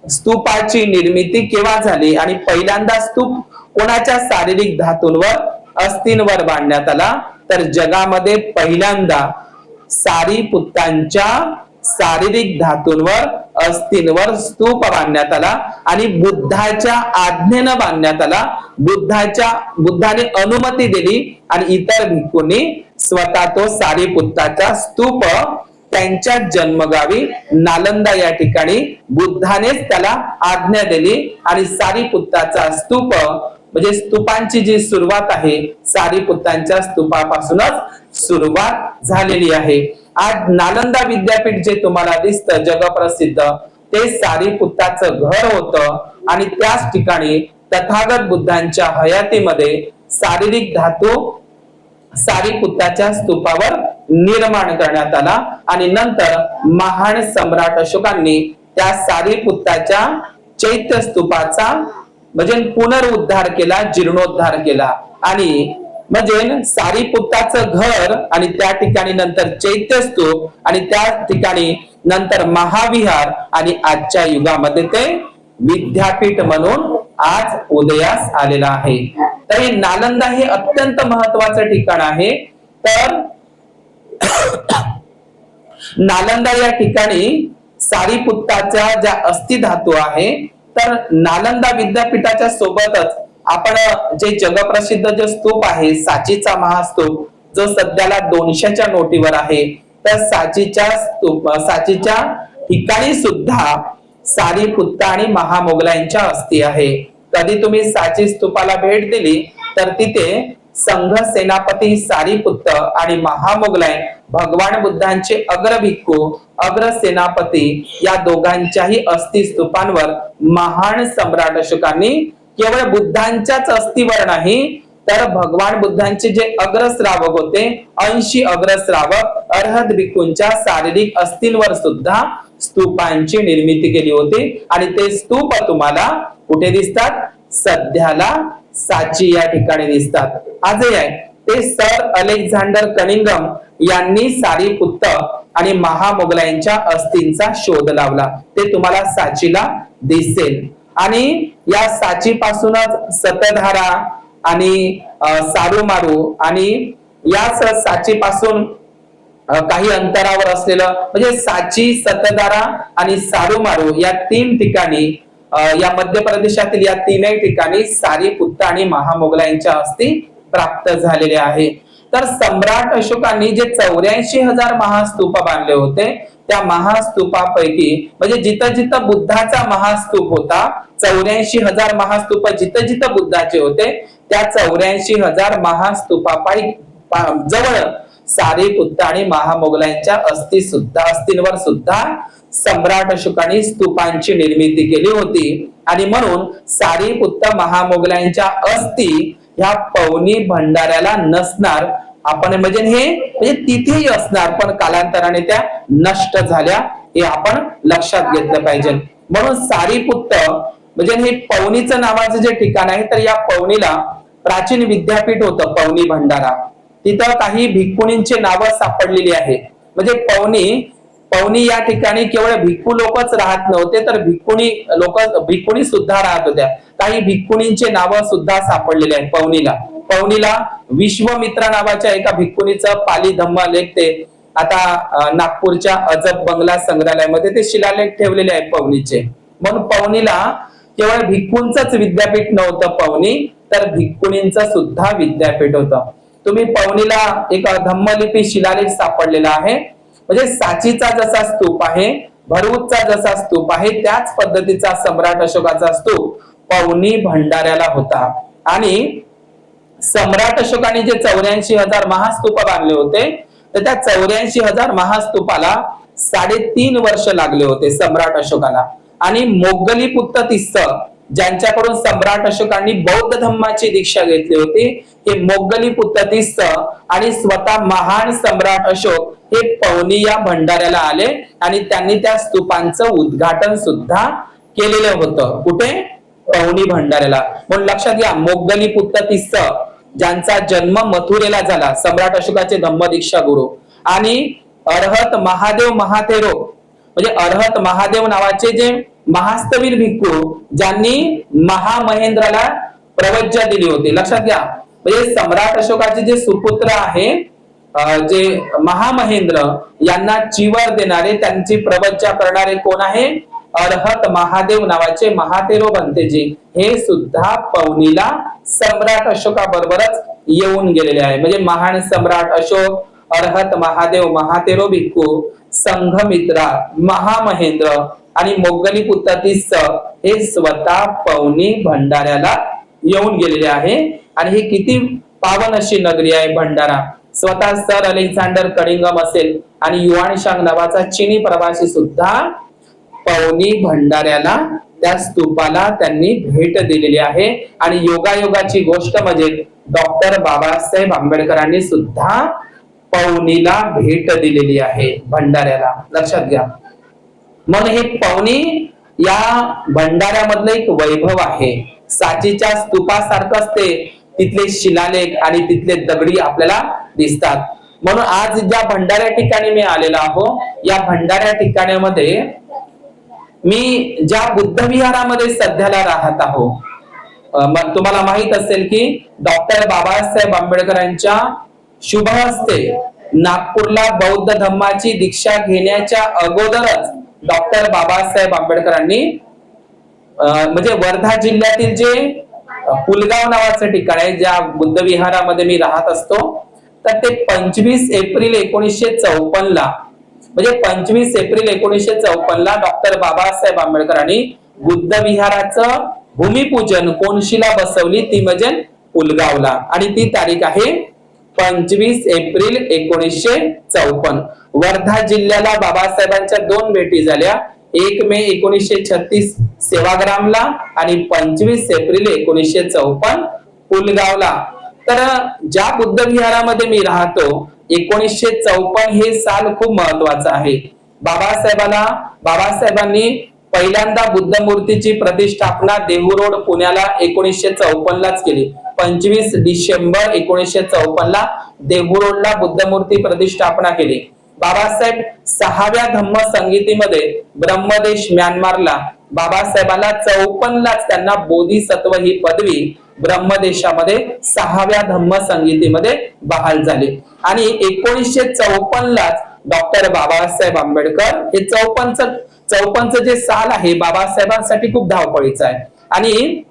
स्तूपाची निर्मिती केव्हा झाली आणि पहिल्यांदा स्तूप कोणाच्या शारीरिक धातूंवर, अस्थींवर बांधण्यात आला? तर जगामध्ये पहिल्यांदा सारीपुत्तांच्या शारीरिक धातूंवर, अस्थींवर स्तूप बांधण्यात आला आणि बुद्धाच्या आज्ञेनं बांधण्यात आला. बुद्धाने अनुमती दिली आणि इतर भिक्खूंनी स्वतः तो सारीपुत्ताचा स्तूप त्यांच्या जन्मगावी नालंदा या ठिकाणी बुद्धानेच त्याला आज्ञा दिली आणि सारीपुत्ताचा स्तूप, म्हणजे स्तूपांची जी सुरुवात आहे, सारीपुत्तांच्या स्तूपापासूनच सुरुवात झालेली आहे. आज नालंदा विद्यापीठ जे तुम्हाला दिसतं जगप्रसिद्ध, ते सारीपुत्ताचं घर होतं आणि त्याच ठिकाणी तथागत बुद्धांच्या हयातीमध्ये शारीरिक धातू सारीपुत्ताच्या स्तूपावर निर्माण करण्यात आला आणि नंतर महान सम्राट अशोकांनी त्या सारीपुत्ताच्या चैत्य स्तूपाचा म्हणजे पुनरुद्धार केला, जीर्णोद्धार केला. आणि म्हणजे सारीपुत्ताचं घर आणि त्या ठिकाणी नंतर चैत्य स्तूप आणि त्या ठिकाणी नंतर महाविहार आणि आजच्या युगामध्ये ते विद्यापीठ म्हणून आज उदयास आलेला आहे. तर हे नालंदा हे अत्यंत महत्वाचं ठिकाण आहे. तर नालंदा या ठिकाणी सारीपुत्ताच्या ज्या अस्थि धातू आहे, तर नालंदा विद्यापीठाच्या सोबतच आपण जे जगप्रसिद्ध जो स्तूप आहे सांचीचा महास्तूप, जो सध्याला 200च्या नोटीवर आहे, तर सांचीच्या ठिकाणी सुद्धा सारीपुत्ता आणि महामोगलांच्या अस्थी आहे. कधी तुम्ही सांची स्तूपाला भेट दिली तर तिथे संघ सेनापती सारीपुत्त आणि महामोगलायन भगवान बुद्धांचे अग्रभिक्खू, अग्र सेनापती या दोघांच्याही अस्थि स्तूपांवर महान सम्राट अशोकांनी केवळ बुद्धांच्याच अस्थीवर नाही, तर भगवान बुद्धांचे जे अग्रश्रावक होते, 80 अग्रश्रावक अर्हत भिक्खूंच्या शारीरिक अस्थींवर सुद्धा स्तूपांची निर्मिती केली होती. आणि ते स्तूप तुम्हाला कुठे दिसतात? सध्याला सांची या ठिकाणी दिसतात. आजही आहे. ते सर अलेक्झांडर कनिंगम यांनी सारीपुत्त आणि महामोगलांच्या अस्थींचा शोध लावला. ते तुम्हाला सांचीला दिसेल. आणि या साचीपासूनच सतधारा आणि सारूमारू आणि याच साचीपासून काही अंतरावर असलेलं म्हणजे साची, सतधारा आणि सारूमारू या 3 ठिकाणी या मध्य प्रदेशातील या 3ही ठिकाणी सारीपुत्त आणि महामोगलांच्या अस्थी प्राप्त झालेल्या आहे. तर सम्राट अशोकांनी जे 84,000 महास्तूप बांधले होते त्या महास्तूपापैकी म्हणजे जिथं जिथं बुद्धाचा महास्तूप होता 84,000 महास्तूप जिथं जिथं बुद्धाचे होते त्या 84,000 महास्तूपापाई जवळ सारीपुत्त आणि महामोगलांच्या अस्थींवर सुद्धा सम्राट अशोकांनी स्तूपांची निर्मिती केली होती. आणि म्हणून सारीपुत्त महामोगलांच्या अस्थी ह्या पवनी भंडाऱ्याला नसणार. आपण म्हणजे तिथेही असणार पण कालांतराने त्या नष्ट झाल्या हे आपण लक्षात घेतलं पाहिजे. म्हणून सारीपुत्त म्हणजे हे पवनीचं नावाचं जे ठिकाण आहे तर या पवनीला प्राचीन विद्यापीठ होतं पवनी भंडारा. तिथं काही भिक्खुनींची नावं सापडलेली आहे. म्हणजे पवनी या ठिकाणी केवळ भिक्खू लोकच राहत नव्हते तर भिक्खुनी सुद्धा राहत होत्या. काही भिक्खुनींचे नावं सुद्धा सापडलेले आहेत पवनीला विश्वमित्रा नावाच्या एका भिक्खुनीचं पाली धम्म लेख ते आता नागपूरच्या अजब बंगला संग्रहालयामध्ये ते शिलालेख ठेवलेले आहेत पवनीचे. म्हणून पवनीला केवळ भिक्खूंचंच विद्यापीठ नव्हतं पवनी तर भिक्खुनींचं सुद्धा विद्यापीठ होतं. तुम्ही पवनीला एक धम्मलिपी शिलालेख सापडलेला आहे. म्हणजे साचीचा जसा स्तूप आहे भरूचचा जसा स्तूप आहे त्याच पद्धतीचा सम्राट अशोकाचा स्तूप पवनी भंडाऱ्याला होता. आणि सम्राट अशोकाने जे 84,000 महास्तूप बांधले होते तर त्या 84,000 महास्तूपाला 3.5 वर्ष लागले होते सम्राट अशोकाला. आणि मोगलीपुत्त तिस्स ज्यांच्याकडून सम्राट अशोकांनी बौद्ध धम्माची दीक्षा घेतली होती हे मोगलीपुत्त तिस्स आणि स्वतः महान सम्राट अशोक हे पवनी या भंडाऱ्याला आले आणि त्यांनी त्या स्तूपांचं उद्घाटन सुद्धा केलेलं होतं. कुठे? पवनी भंडाऱ्याला. म्हणून लक्षात घ्या मोगलीपुत्त तिस्स ज्यांचा जन्म मथुरेला झाला सम्राट अशोकाचे धम्मदीक्षा गुरु. आणि अर्हत महादेव महाथेरो म्हणजे अर्हत महादेव नावाचे जे महास्तवीर भिक्खू ज्यांनी महामहेंद्राला प्रवज्या दिली होती. लक्षात घ्या म्हणजे सम्राट अशोकाचे जे सुपुत्र आहे जे महामहेंद्र यांना चिवर देणारे त्यांची प्रवज्या करणारे कोण आहे? अर्हत महादेव नावाचे महातेरो भंतेजी हे सुद्धा पवनीला सम्राट अशोका बरोबरच येऊन गेलेले आहे. म्हणजे महान सम्राट अशोक, अर्हत महादेव महातेरो भिक्खू, संघमित्रा, महामहेंद्र आणि मोगलीपुत्त तिस्स हे स्वतः पवनी भंडाऱ्याला येऊन गेलेले आहे. आणि ही किती पावन अशी नगरी आहे भंडारा. स्वतः सर अलेक्झांडर कनिंघम असेल आणि युआनशांग नावाचा चीनी प्रवासी सुद्धा पवनी भंडाऱ्याला त्या स्तूपाला त्यांनी भेट दिलेली आहे. आणि योगायोगाची गोष्ट म्हणजे डॉक्टर बाबासाहेब आंबेडकरांनी सुद्धा पवनीला भेट दिलेली आहे भंडाऱ्याला. लक्षात घ्या. म्हणून हे पवनी या भंडाऱ्यामधलं एक वैभव आहे. साचीच्या स्तूपासारखंच ते तिथले शिलालेख आणि तिथले दगडी आपल्याला दिसतात. म्हणून आज ज्या भंडाऱ्या ठिकाणी मी आलेलो आहो या भंडाऱ्या ठिकाणामध्ये मी ज्या बुद्ध विहारामध्ये सध्याला राहत आहो तुम्हाला माहित असेल की डॉक्टर बाबासाहेब आंबेडकरांच्या शुभ हस्ते नागपूरला बौद्ध धम्माची दीक्षा घेण्याच्या अगोदरच डॉक्टर बाबासाहेब आंबेडकरांनी म्हणजे वर्धा जिल्ह्यातील जे पुलगाव नावाचं ठिकाण आहे ज्या बुद्ध विहारामध्ये मी राहत असतो तर ते 25 एप्रिल 1954 ला म्हणजे 25 एप्रिल 1954 ला डॉक्टर बाबासाहेब आंबेडकरांनी बुद्ध विहाराचं भूमिपूजन कोणशीला बसवली ती म्हणजे पुलगावला. आणि ती तारीख आहे 25 एप्रिल 1954. वर्धा जिल्ह्याला बाबासाहेबांच्या 2 भेटी झाल्या. 1 मे 1936 सेवाग्रामला आणि 25 एप्रिल 1954 पुलगावला. तर ज्या बुद्ध विहारामध्ये मी राहतो 1954 हे साल खूप महत्वाचं आहे. बाबासाहेबांनी पहिल्यांदा बुद्ध मूर्तीची प्रतिष्ठापना देहू रोड पुण्याला 1954 लाच केली. 25 डिसेंबर 1954 ला देहू रोडला बुद्ध मूर्ती प्रतिष्ठापना केली. बाबासाहेब 6व्या धम्म संगीतीमध्ये ब्रह्मदेश म्यानमारला बाबासाहेबांना 54लाच त्यांना बोधिसत्व ही पदवी ब्रह्मदेशामध्ये 6व्या धम्म संगीतीमध्ये बहाल झाली आणि 1954लाच डॉक्टर बाबासाहेब आंबेडकर हे 54चं जे साल आहे बाबासाहेबांसाठी खूप धावपळीचं आहे आणि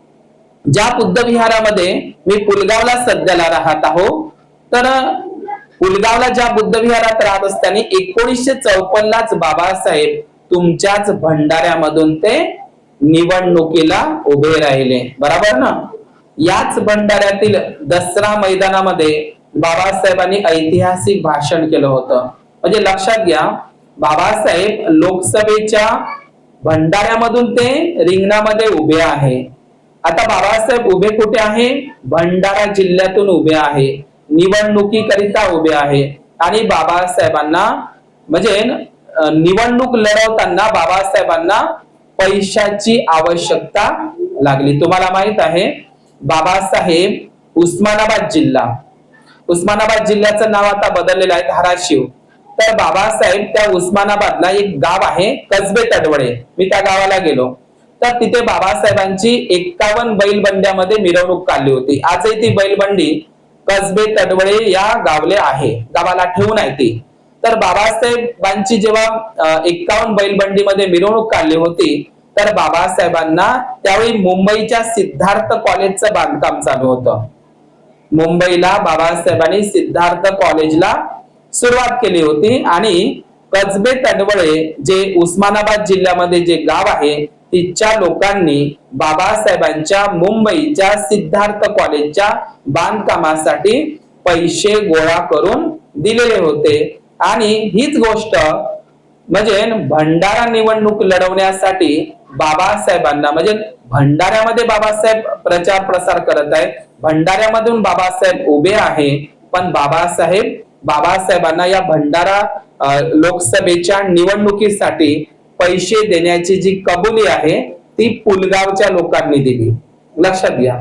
ज्या बुद्ध विहारामध्ये मी पुलगावला सध्याला राहत आहो तर पुलगावला ज्या बुद्ध विहारात राहत असताना 1954लाच बाबासाहेब तुमच्याच भंडाऱ्यामधून ते निवडणुकीला उभे राहिले, बरोबर ना? याच भंडाऱ्यातील दसरा मैदानामध्ये बाबासाहेबांनी ऐतिहासिक भाषण केलं होतं. म्हणजे लक्षात घ्या, बाबासाहेब लोकसभेच्या भंडाऱ्यामधून ते रिंगणामध्ये उभे आहे. आता बाबासाहेब उभे कुठे आहे? भंडारा जिल्ह्यातून उभे आहे, निवडणुकीकरिता उभे आहे आणि बाबासाहेबांना म्हणजे निवडणूक लढवताना बाबासाहेबांना पैशाची आवश्यकता लागली. तुम्हाला माहित आहे बाबासाहेब उस्मानाबाद जिल्ह्याचं नाव आता बदललेलं आहे धाराशिव. तर बाबासाहेब त्या उस्मानाबादला एक गाव आहे कसबे तडवळे, मी त्या गावाला गेलो तर तिथे बाबासाहेबांची 51 बैलबंड्यामध्ये मिरवणूक काढली होती. आजही ती बैलबंडी कसबे तडवळे या गावाला ठेवून आहे ती. तर बाबासाहेबांची जेव्हा 51 बैलबंडीमध्ये मिरवणूक काढली होती तर बाबासाहेबांना त्यावेळी मुंबईच्या सिद्धार्थ कॉलेजचं बांधकाम चालू होतं. मुंबईला बाबासाहेबांनी सिद्धार्थ कॉलेजला सुरुवात केली होती आणि कसबे तडवळे जे उस्मानाबाद जिल्ह्यामध्ये जे गाव आहे तिच्या लोकांनी बाबासाहेबांच्या मुंबईच्या सिद्धार्थ कॉलेजच्या बांधकामासाठी पैसे गोळा करून दिलेले होते. आणि हीच गोष्ट म्हणजे भंडारा निवडणूक लढवण्यासाठी बाबासाहेबांना म्हणजे भंडाऱ्यामध्ये बाबासाहेब प्रचार प्रसार करत आहे, भंडाऱ्यामधून बाबासाहेब उभे आहे, पण बाबासाहेबांना या भंडारा लोकसभेच्या निवडणुकीसाठी पैसे देण्याची जी कबुली आहे ती पुलगावच्या लोकांनी दिली. लक्षात घ्या,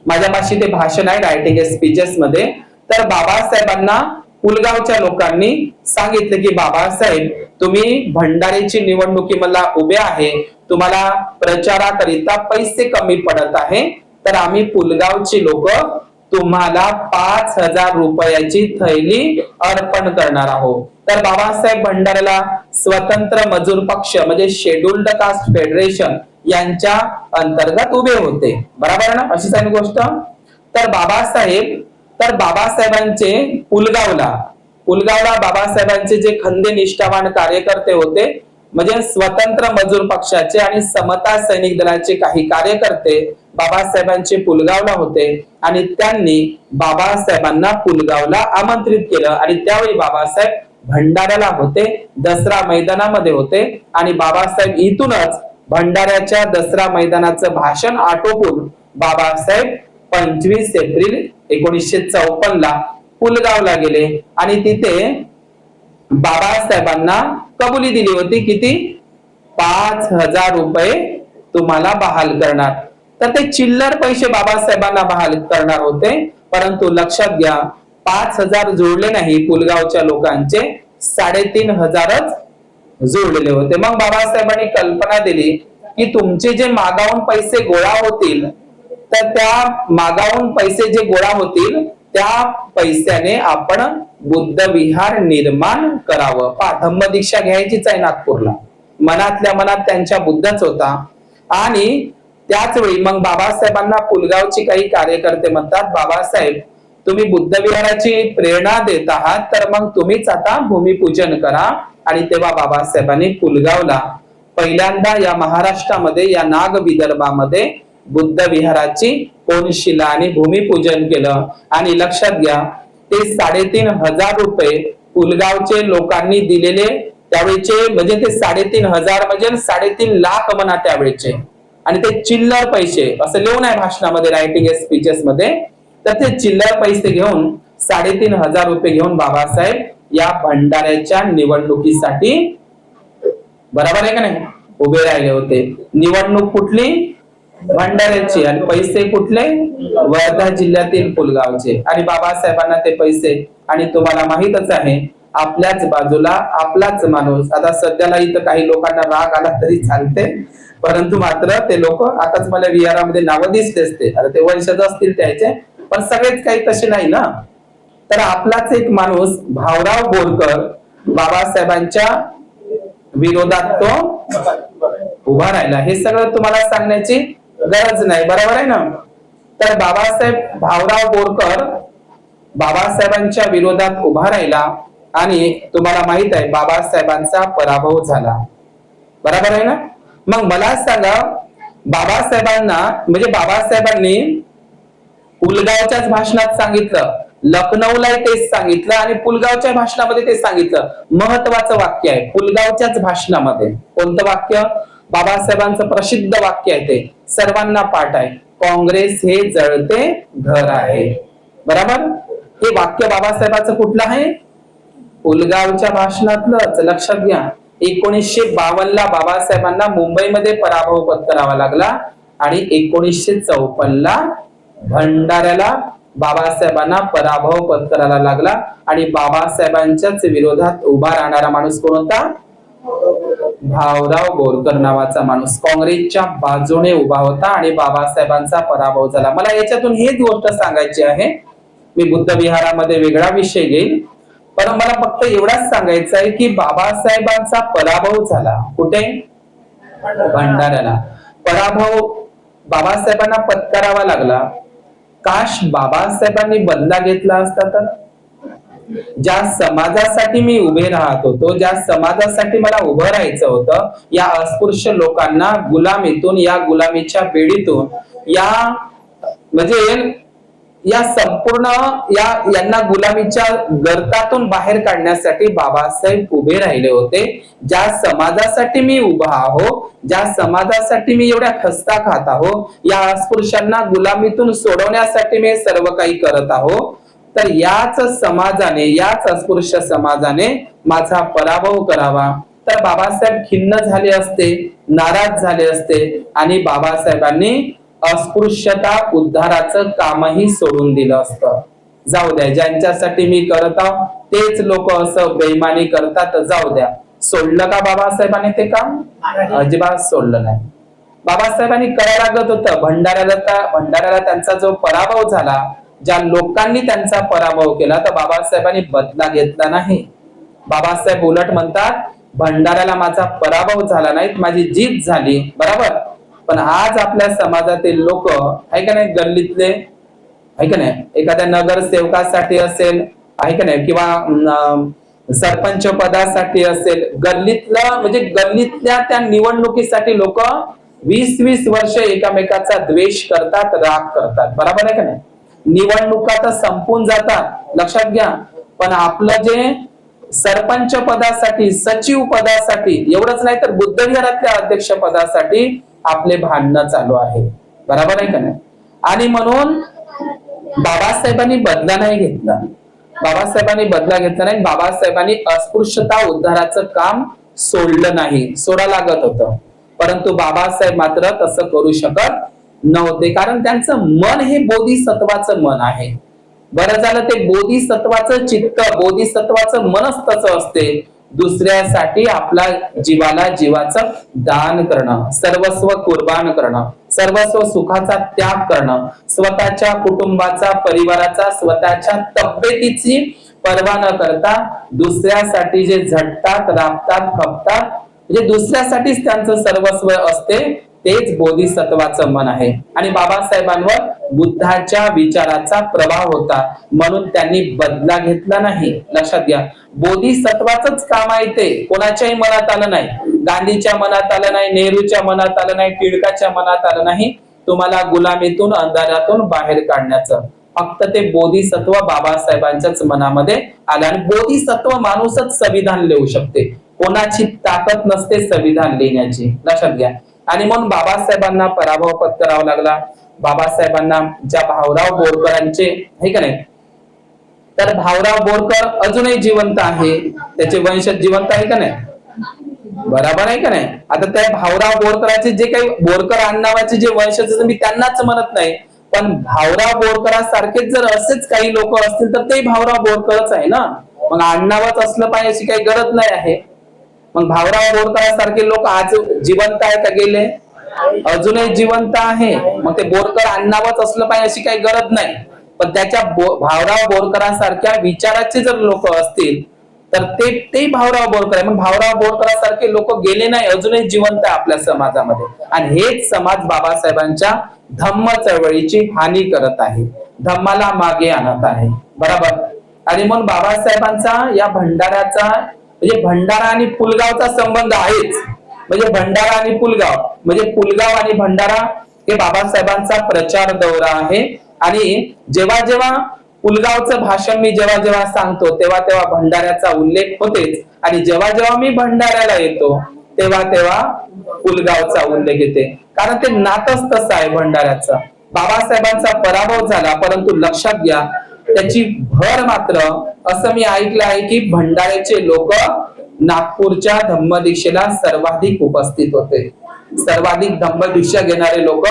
माझ्यापाशी ते भाषण आहे रायटिंग स्पीचेस मध्ये. तर बाबासाहेबांना पुलगावच्या लोकांनी सांगितलं की बाबासाहेब तुम्ही भंडाऱ्याची निवडणुकीमध्ये उभे आहे, तुम्हाला प्रचाराकरिता पैसे कमी पडत आहे, तर आम्ही पुलगावची लोक तुम्हाला 5000 रुपयाची थैली अर्पण करणार आहोत. तर बाबासाहेब भंडाऱ्याला स्वतंत्र मजूर पक्ष म्हणजे शेड्युल्ड कास्ट फेडरेशन यांच्या अंतर्गत उभे होते, बरोबर ना? अशीच आहे गोष्ट. तर बाबासाहेबांचे पुलगावला बाबासाहेबांचे जे खंदे निष्ठावान कार्यकर्ते होते म्हणजे स्वतंत्र मजूर पक्षाचे आणि समता सैनिक दलाचे काही कार्यकर्ते बाबासाहेबांचे पुलगावला होते आणि त्यांनी बाबासाहेबांना पुलगावला आमंत्रित केलं आणि त्यावेळी बाबासाहेब भंडाऱ्याला होते, दसरा मैदानामध्ये होते आणि बाबासाहेब इथूनच भंडाऱ्याच्या दसरा मैदानाचं भाषण आटोपून बाबासाहेब 25 एप्रिल 1954ला पुलगावला गेले आणि तिथे बाबासाहेबांना कबुली दिली होती किती? 5000 रुपये तुम्हाला बहाल करणार. तर ते चिल्लर पैसे बाबासाहेबांना बहाल करणार होते, परंतु लक्षात घ्या 5000 जोडले नाही, पुलगावच्या लोकांचे 3500च जोडलेले होते. मग बाबासाहेबांनी कल्पना दिली की तुमचे जे मागावून पैसे गोळा होतील तर त्या मागावून पैसे जे गोळा होतील त्या पैशाने आपण बुद्ध विहार निर्माण करावं. धम्म दीक्षा घ्यायचीच आहे नागपूरला, मनातल्या मनात त्यांच्या बुद्धच होता. आणि त्याच वेळी मग बाबासाहेबांना पुलगावचे काही कार्यकर्ते म्हणतात बाबासाहेब तुम्ही बुद्ध विहाराची प्रेरणा देत आहात तर मग तुम्हीच आता भूमिपूजन करा. आणि तेव्हा बाबासाहेबांनी पुलगावला पहिल्यांदा या महाराष्ट्रामध्ये या नाग विदर्भामध्ये बुद्ध विहाराची कोनशिला आणि भूमिपूजन केलं. आणि लक्षात घ्या ते 3500 रुपये पुलगावचे लोकांनी दिलेले त्यावेळेचे म्हणजे ते 3500 म्हणजे 3.5 लाख म्हणा त्यावेळेचे. आणि ते चिल्लर पैसे असं लिहून आहे भाषणामध्ये रायटिंग स्पीचेस मध्ये. तर ते चिल्लर पैसे घेऊन 3500 रुपये घेऊन बाबासाहेब या भंडाऱ्याच्या निवडणुकीसाठी बरोबर आहे का नाही उभे राहिले होते. निवडणूक कुठली? भंडाऱ्याची. आणि पैसे कुठले? वर्धा जिल्ह्यातील पुलगावचे. आणि बाबासाहेबांना ते पैसे आणि तुम्हाला माहितच आहे आपल्याच बाजूला आपलाच माणूस. आता सध्याला इथं काही लोकांना राग आला तरी चालते, परंतु मात्र ते लोक आताच मला विहारामध्ये नावं दिसते असते, आता ते वंशज असतील त्याचे, पण सगळेच काही तसे नाही ना. तर आपलाच एक माणूस भाऊराव बोरकर बाबासाहेबांच्या विरोधात तो उभा राहिला. हे सगळं तुम्हाला सांगण्याची गरज नाही, बरोबर आहे ना. तर बाबासाहेब भाऊराव बोरकर बाबासाहेबांच्या विरोधात उभा राहिला आणि तुम्हाला माहित आहे बाबासाहेबांचा पराभव झाला, बरोबर आहे ना. मग मला सांगा, बाबासाहेबांना म्हणजे बाबासाहेबांनी पुलगावच्याच भाषणात सांगितलं, लखनौला तेच सांगितलं आणि पुलगावच्या भाषणामध्ये ते सांगितलं. महत्वाचं वाक्य आहे पुलगावच्याच भाषणामध्ये. कोणतं वाक्य? बाबासाहेबांचं प्रसिद्ध वाक्य आहे, ते सर्वांना पाठ आहे, काँग्रेस हे जळते घर आहे. बरोबर. हे वाक्य बाबासाहेबांचं कुठलं आहे? पुलगावच्या भाषणातलंच. लक्षात घ्या. 1952 ला बाबासाहेबांना मुंबईमध्ये पराभव पत्करावा लागला आणि 1954 ला भंडाऱ्याला बाबासाहेबांना पराभव पत्करावा लागला आणि बाबासाहेबांच्याच विरोधात उभा राहणारा माणूस कोण होता? भाऊराव बोरकर नावाचा माणूस काँग्रेसच्या बाजूने उभा होता आणि बाबासाहेबांचा पराभव झाला. मला याच्यातून हेच गोष्ट सांगायची आहे. मी बुद्ध विहारामध्ये वेगळा विषय घेईल, पण मला फक्त एवढाच सांगायचं आहे की बाबासाहेबांचा पराभव झाला. कुठे? भंडाऱ्याला. पराभव बाबासाहेबांना पत्करावा लागला. काश बाबासाहेबांनी बदला घेतला असता तर. ज्या समाजासाठी मी उभे राहत होतो, ज्या समाजासाठी मला उभं राहायचं होतं, या अस्पृश्य लोकांना गुलामीतून, या गुलामीच्या बेडीतून, या म्हणजे या संपूर्ण यांना गुलामीच्या गर्तातून बाहेर काढण्यासाठी बाबासाहेब उभे राहिले होते. ज्या समाजासाठी मी उभा आहो, ज्या समाजासाठी मी एवढ्या खस्ता खात आहो, या अस्पृश्यांना गुलामीतून सोडवण्यासाठी मी सर्व काही करत आहो, तर याच समाजाने, याच अस्पृश्य समाजाने माझा पराभव करावा. तर बाबासाहेब खिन्न झाले असते, नाराज झाले असते आणि बाबासाहेबांनी अस्पृश्यता उद्धाराचं कामही सोडून दिलं असतं. जाऊ द्या, ज्यांच्यासाठी मी करत आहो तेच लोक असं बेईमानी करतात, जाऊ द्या. सोडलं का बाबासाहेबांनी ते काम? अजिबात सोडलं नाही. बाबासाहेबांनी करायला लागत होतं. भंडाऱ्याला त्यांचा जो पराभव झाला, ज्या लोकांनी त्यांचा पराभव केला, तर बाबासाहेबांनी बदला घेतला नाही. बाबासाहेब उलट म्हणतात, भंडाऱ्याला माझा पराभव झाला नाही, माझी जीत झाली. बरोबर. पण आज आपल्या समाजातील लोक आहे का नाही, गल्लीतले आहे का नाही, एखाद्या नगरसेवकासाठी असेल आहे का नाही, किंवा सरपंच पदासाठी असेल, गल्लीतलं म्हणजे गल्लीतल्या त्या निवडणुकीसाठी लोक 20-20 वर्ष एकामेकाचा द्वेष करतात, राग करतात. बरोबर आहे का नाही. निवडणुका तर संपून जातात, लक्षात घ्या. पण आपलं जे सरपंच पदासाठी, सचिव पदासाठी, एवढंच नाही तर बुद्ध विहारातल्या अध्यक्ष पदासाठी आपले भांडणं चालू आहे. बरोबर आहे का नाही. आणि म्हणून बाबासाहेबांनी बदला नाही घेतला. बाबासाहेबांनी बदला घेतला नाही. बाबासाहेबांनी अस्पृश्यता उद्धाराचं काम सोडलं नाही. सोडा लागत होतं, परंतु बाबासाहेब मात्र तसं करू शकत नव्हते, कारण त्यांचं मन हे बोधिसत्वाचं मन आहे. बरं झालं ते बोधिसत्वाचं चित्त, बोधिसत्वाचं मनच तसं असते. दुसऱ्यासाठी आपला जीवाला जीवाचं दान करणं, सर्वस्व कुर्बान करणं, सर्वस्व सुखाचा त्याग करणं, स्वतःच्या कुटुंबाचा, परिवाराचा, स्वतःच्या तब्येतीची पर्वा न करता दुसऱ्यासाठी जे झटतात, राबतात, खपतात, म्हणजे दुसऱ्यासाठीच त्यांचं सर्वस्व असते, तेच बोधिसत्वाचं मन आहे. आणि बाबासाहेबांवर बुद्धाच्या विचाराचा प्रभाव होता, म्हणून त्यांनी बदला घेतला नाही. लक्षात घ्या. बोधिसत्वाचंच काम आहे ते. कोणाच्याही मनात आलं नाही, गांधीच्या मनात आलं नाही, नेहरूच्या मनात आलं नाही, टिळकाच्या मनात आलं नाही तुम्हाला गुलामीतून, अंधारातून बाहेर काढण्याचं. फक्त ते बोधिसत्व बाबासाहेबांच्याच मनामध्ये आलं. आणि बोधिसत्व माणूसच संविधान लिहू शकते, कोणाची ताकद नसते संविधान लिहिण्याची. लक्षात घ्या. आणि म्हणून बाबासाहेबांना पराभव पत्करावा लागला. बाबासाहेबांना ज्या भाऊराव बोरकरांचे आहे का नाही, तर भाऊराव बोरकर अजूनही जिवंत आहे, त्याचे वंशज जिवंत आहे का नाही. बरोबर आहे का नाही. आता त्या भाऊराव बोरकरांचे जे काही बोरकर नावाचे जे वंशज, मी त्यांनाच म्हणत नाही, पण भाऊराव बोरकरांसारखेच जर असेच काही लोक असतील तर ते भाऊराव बोरकरच आहे ना. मग आडनावच असलं पाहिजे अशी काही गरज नाही आहे. मग भाऊराव बोरकरांसारखे लोक आज जिवंत आहे का गेले? अजूनही जिवंत आहे. मग ते बोरकर आडनावच असलं पाहिजे अशी काही गरज नाही. पण त्याच्या भाऊराव बोरकरांसारख्या विचाराचे जर लोक असतील तर ते भाऊराव बोरकर आहे. मग भाऊराव बोरकरांसारखे लोक गेले नाही, अजूनही जिवंत आहे आपल्या समाजामध्ये. आणि हेच समाज बाबासाहेबांच्या धम्म चळवळीची हानी करत आहे, धम्माला मागे आणत आहे. बरोबर. आणि म्हणून बाबासाहेबांचा या भंडाऱ्याचा म्हणजे भंडारा आणि पुलगावचा संबंध आहेच. म्हणजे भंडारा आणि पुलगाव म्हणजे पुलगाव आणि भंडारा हे बाबासाहेबांचा प्रचार दौरा आहे. आणि जेव्हा जेव्हा पुलगावचं भाषण मी जेव्हा सांगतो तेव्हा तेव्हा भंडाऱ्याचा उल्लेख होतेच. आणि जेव्हा मी भंडाऱ्याला येतो तेव्हा पुलगावचा उल्लेख येते. कारण ते नातच तसं आहे भंडाऱ्याचं. बाबासाहेबांचा पराभव झाला, परंतु लक्षात घ्या त्याची भर मात्र असं मी ऐकलं आहे की भंडाऱ्याचे लोक नागपूरच्या धम्मदीक्षेला सर्वाधिक उपस्थित होते. सर्वाधिक धम्मदीक्षा घेणारे लोक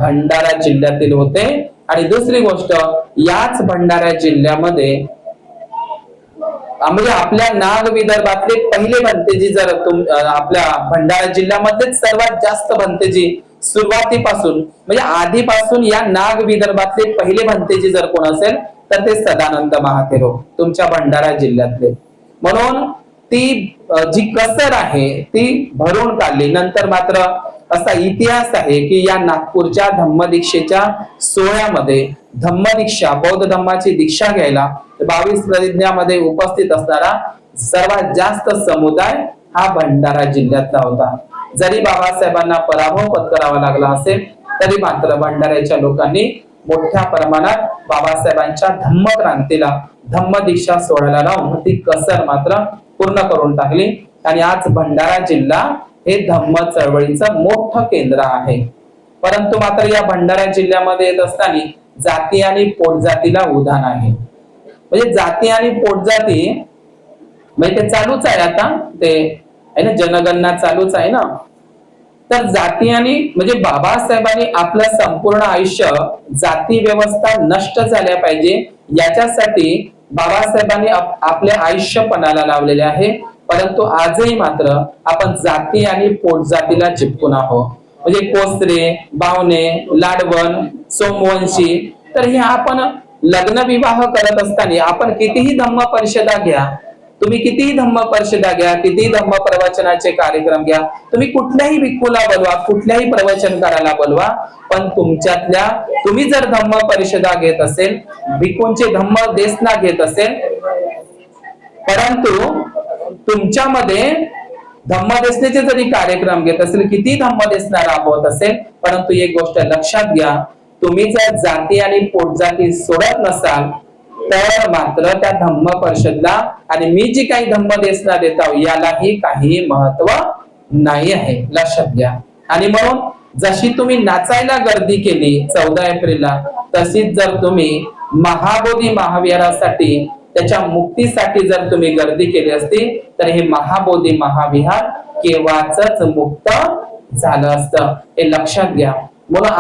भंडारा जिल्ह्यातील होते. आणि दुसरी गोष्ट, याच भंडारा जिल्ह्यामध्ये म्हणजे आपल्या नाग विदर्भातले पहिले भंतेजी जर आपल्या भंडारा जिल्ह्यामध्येच सर्वात जास्त भंतेजी सुरुवातीपासून म्हणजे आधीपासून या नाग विदर्भातले पहिले भंतेजी जर कोण असेल तर ते सदानंद महाथेरो तुमच्या भंडारा जिल्ह्यातले. म्हणून ती जी कसर आहे ती भरून काढली. नंतर मात्र असा इतिहास आहे की या नागपूरच्या धम्मदीक्षेच्या सोहळ्यामध्ये धम्मदीक्षा बौद्ध धम्माची दीक्षा घ्यायला 22 प्रतिज्ञामध्ये उपस्थित असणारा सर्वात जास्त समुदाय हा भंडारा जिल्ह्यातला होता. जरी बाबासाहेबांना पराभव पत्करावा लागला असेल तरी मात्र भंडाऱ्याच्या लोकांनी मोठ्या प्रमाणात बाबासाहेबांच्या धम्मक्रांतीला धम्मदीक्षा सोहळ्याला लावून ती कसर मात्र पूर्ण करून टाकली. आणि आज भंडारा जिल्हा हे धम्म चळवळीचं मोठं केंद्र आहे. परंतु मात्र या भंडारा जिल्ह्यामध्ये येत असताना जाती आणि पोटजातीला उधाण आहे. म्हणजे जाती आणि पोटजाती म्हणजे ते चालूच आहे आता, ते आहे ना, जनगणना चालूच आहे ना. तर जाती आणि म्हणजे बाबासाहेबांनी आपलं संपूर्ण आयुष्य जाती व्यवस्था नष्ट झाल्या पाहिजे याच्यासाठी बाबासाहेबांनी आपले आयुष्य पणाला लावलेले आहे. परंतु आजही मात्र आपण जाती आणि पोटजातीला चिपकून आहोत. म्हणजे कोसरे, बावणे, लाडवण, सोमवंशी, तर हे आपण लग्न विवाह करत असताना आपण कितीही धम्म परिषदा घ्या, तुम्ही कितीही धम्म परिषदा घ्या, कितीही धम्म प्रवचनाचे कार्यक्रम घ्या, तुम्ही कुठल्याही भिक्खूला बोलवा, कुठल्याही प्रवचनकाराला बोलवा, पण तुमच्यातल्या तुम्ही जर धम्म परिषदा घेत असेल, भिक्खूंचे धम्म देसना घेत असेल, परंतु तुमच्यामध्ये धम्मदेसनेचे जरी कार्यक्रम घेत असेल, किती धम्मदेसना राबवत असेल, परंतु एक गोष्ट लक्षात घ्या, तुम्ही जर जाती आणि पोटजाती सोडत नसाल तर मात्र त्या धम्म परिषदला आणि मी जी काही धम्मदेसना देत आहो यालाही काही महत्व नाही आहे, लक्षात घ्या. आणि म्हणून जशी तुम्ही नाचायला गर्दी केली 14 एप्रिलला, तशीच जर तुम्ही महाबोधी महाविहारासाठी त्याच्या मुक्तीसाठी जर तुम्ही गर्दी केली असती तर हे महाबोधी महाविहार केव्हाच मुक्त झालं असतं, हे लक्षात घ्या. म्हणून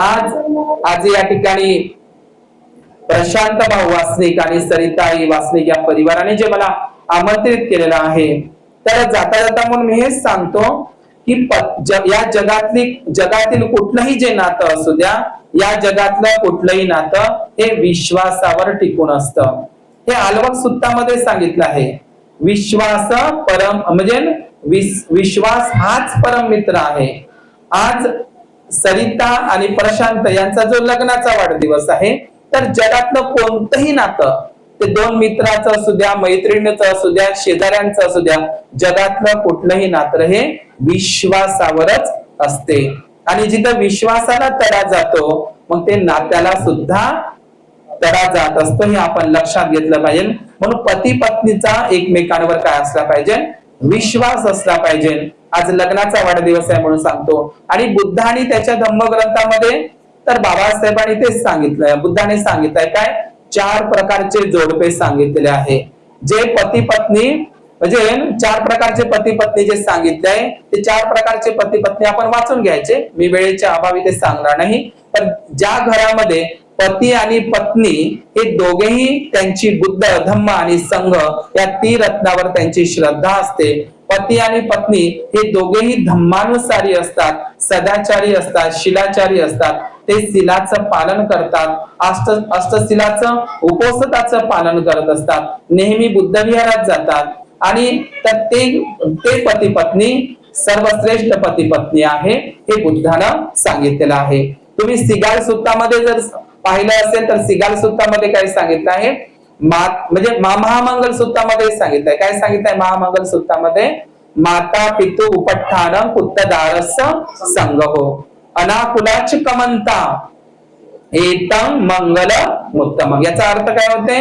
आज या ठिकाणी प्रशांत भाऊ वासनिक आणि सरिताई वासनिक या परिवाराने जे मला आमंत्रित केलेलं आहे, तर जाता जाता म्हणून मी हेच सांगतो की या जगातील कुठलंही जे नातं असू द्या, या जगातलं कुठलंही नातं हे विश्वासावर टिकून असतं. हे आलवक सुत्तामध्ये सांगितलं आहे. विश्वास परम म्हणजे विश्वास हाच परम मित्र आहे. आज सरिता आणि प्रशांत यांचा जो लग्नाचा वाढदिवस आहे, तर जगातलं कोणतंही नातं, ते दोन मित्राचं असू द्या, मैत्रिणीचं असू द्या, शेजाऱ्यांचं असू द्या, जगातलं कुठलंही नातं हे विश्वासावरच असते. आणि जिथं विश्वासाला तडा जातो मग ते नात्याला सुद्धा तडा जात असतो, हे आपण लक्षात घेतलं पाहिजे. म्हणून पती पत्नीचा एकमेकांवर काय असला पाहिजे, विश्वास असला पाहिजे. आज लग्नाचा वाढदिवस आहे म्हणून सांगतो. आणि बुद्धाने त्याच्या धम्मग्रंथामध्ये तर बाबासाहेबांनी तेच सांगितलंय, बुद्धाने सांगितलंय काय, 4 प्रकारचे जोडपे सांगितलेले आहे. जे पती पत्नी म्हणजे 4 प्रकारचे पती पत्नी जे सांगितले आहे, ते 4 प्रकारचे पती पत्नी आपण वाचून घ्यायचे, मी वेळेच्या अभावी ते सांगणार नाही. पण ज्या घरामध्ये पती आणि पत्नी हे दोघेही त्यांची बुद्ध धम्म आणि संघ या त्रिरत्नावर त्यांची श्रद्धा असते. पती आणि पत्नी हे दोघेही धम्मानुसारी असतात, सदाचारी असतात, शिलाचारी असतात. ते शिलाचं पालन करतात, अष्टशिलाचं उपोषणाचं पालन करत असतात, नेहमी बुद्ध विहारात जातात. आणि तर ते पती पत्नी सर्वश्रेष्ठ पती पत्नी आहे हे बुद्धानं सांगितलेलं आहे. तुम्ही सिगाल सुत्तामध्ये जर पाहिलं असेल तर सिगाल सुत्तामध्ये काय सांगितलं आहे, म्हणजे महामंगल सुत्तामध्ये सांगितलंय. काय सांगितलंय महामंगल सुत्तामध्ये? माता पितु उपठान कुत्तदारस संगहो अनाकुलाच कमंता एतम मंगल उत्तम. याचा अर्थ काय होते?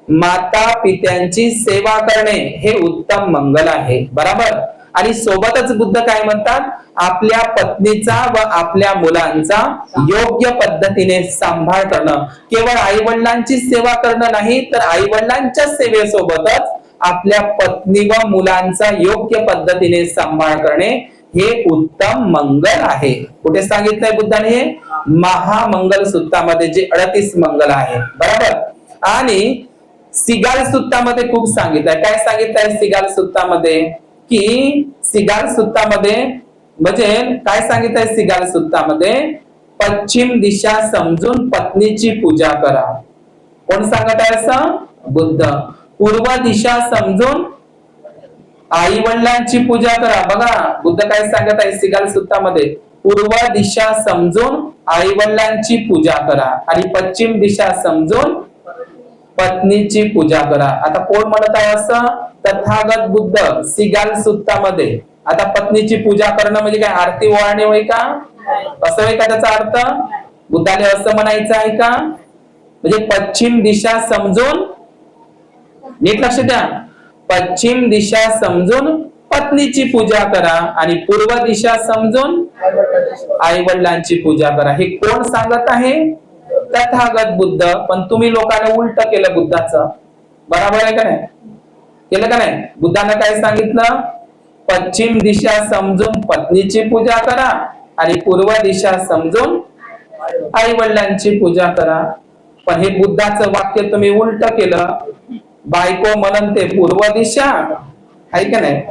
माता पित्यांची सेवा करणे हे उत्तम मंगल आहे. बरोबर. आणि सोबतच बुद्ध काय म्हणतात? आपल्या पत्नीचा व आपल्या मुलांचा योग्य पद्धतीने सांभाळ करणं. केवळ आई वडिलांची सेवा करणं नाही, तर आई वडिलांच्या सेवेसोबतच आपल्या पत्नी व मुलांचा योग्य पद्धतीने सांभाळ करणे हे उत्तम मंगल आहे. कुठे सांगितलंय बुद्धाने? हे महामंगल सुत्तामध्ये, जे 38 मंगल आहे. बरोबर. आणि सिगाल सुत्तामध्ये खूप सांगितलंय. काय सांगितलंय सिगाल सुत्तामध्ये? की सिगाल सुत्तामध्ये म्हणजे काय सांगितलंय सिगाल सुत्तामध्ये? पश्चिम दिशा समजून पत्नीची पूजा करा. कोण सांगत आहे असं? बुद्ध. पूर्व दिशा समजून आई वडिलांची पूजा करा. बघा बुद्ध काय सांगत आहे सिगाल सुत्तामध्ये? पूर्व दिशा समजून आई वडिलांची पूजा करा आणि पश्चिम दिशा समजून पत्नीची पूजा करा. आता कोण म्हणत आहे असं? तथागत बुद्ध सिगाल सुत्तामध्ये. आता पत्नीची पूजा करणं म्हणजे काय? आरती ओवाळणे होय का? असं होय का त्याचा अर्थ? बुद्धाने असं म्हणायचं आहे का? म्हणजे पश्चिम दिशा समजून, नीट लक्ष द्या, पश्चिम दिशा समजून पत्नीची पूजा करा आणि पूर्व दिशा समजून आई वडिलांची पूजा करा. हे कोण सांगत आहे? तथागत बुद्ध. पण तुम्ही लोकांनी उलट केलं बुद्धाचं. बरोबर आहे का नाही? केलं का नाही? बुद्धानं काय सांगितलं? पश्चिम दिशा समजून पत्नीची पूजा करा आणि पूर्व दिशा समजून आई वडिलांची पूजा करा. पण हे बुद्धाचं वाक्य तुम्ही उलट केलं. बायको म्हणते पूर्व दिशा, आहे का नाही?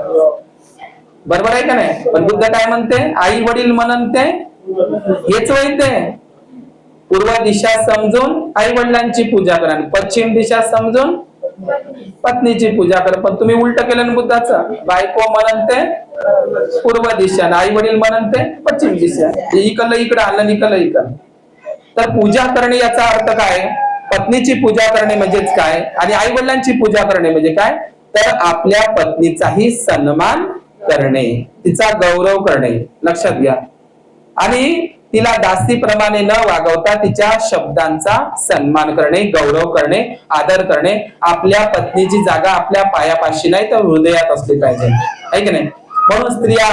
बरोबर आहे का नाही? पण बुद्ध काय म्हणते? आई वडील म्हणते हेच होते. पूर्व दिशा समजून आई वडिलांची पूजा करा आणि पश्चिम दिशा समजून पत्नीची पूजा करा. पण तुम्ही उलट केलं ना बुद्धाचं. बायको म्हणते पूर्व दिशा, आई वडील म्हणते पश्चिम दिशा. इकडलं इकडं आलं, इकडलं इकडं. तर पूजा करणे याचा अर्थ काय? पत्नीची पूजा करणे म्हणजेच काय आणि आई वडिलांची पूजा करणे म्हणजे काय? तर आपल्या पत्नीचाही सन्मान करणे, तिचा गौरव करणे. लक्षात घ्या. आणि तिला दासीप्रमाणे न वागवता तिच्या शब्दांचा सन्मान करणे, गौरव करणे, आदर करणे. आपल्या पत्नीची जागा आपल्या पायापाशी नाही तर हृदयात असली पाहिजे, आहे की नाही? म्हणून स्त्रिया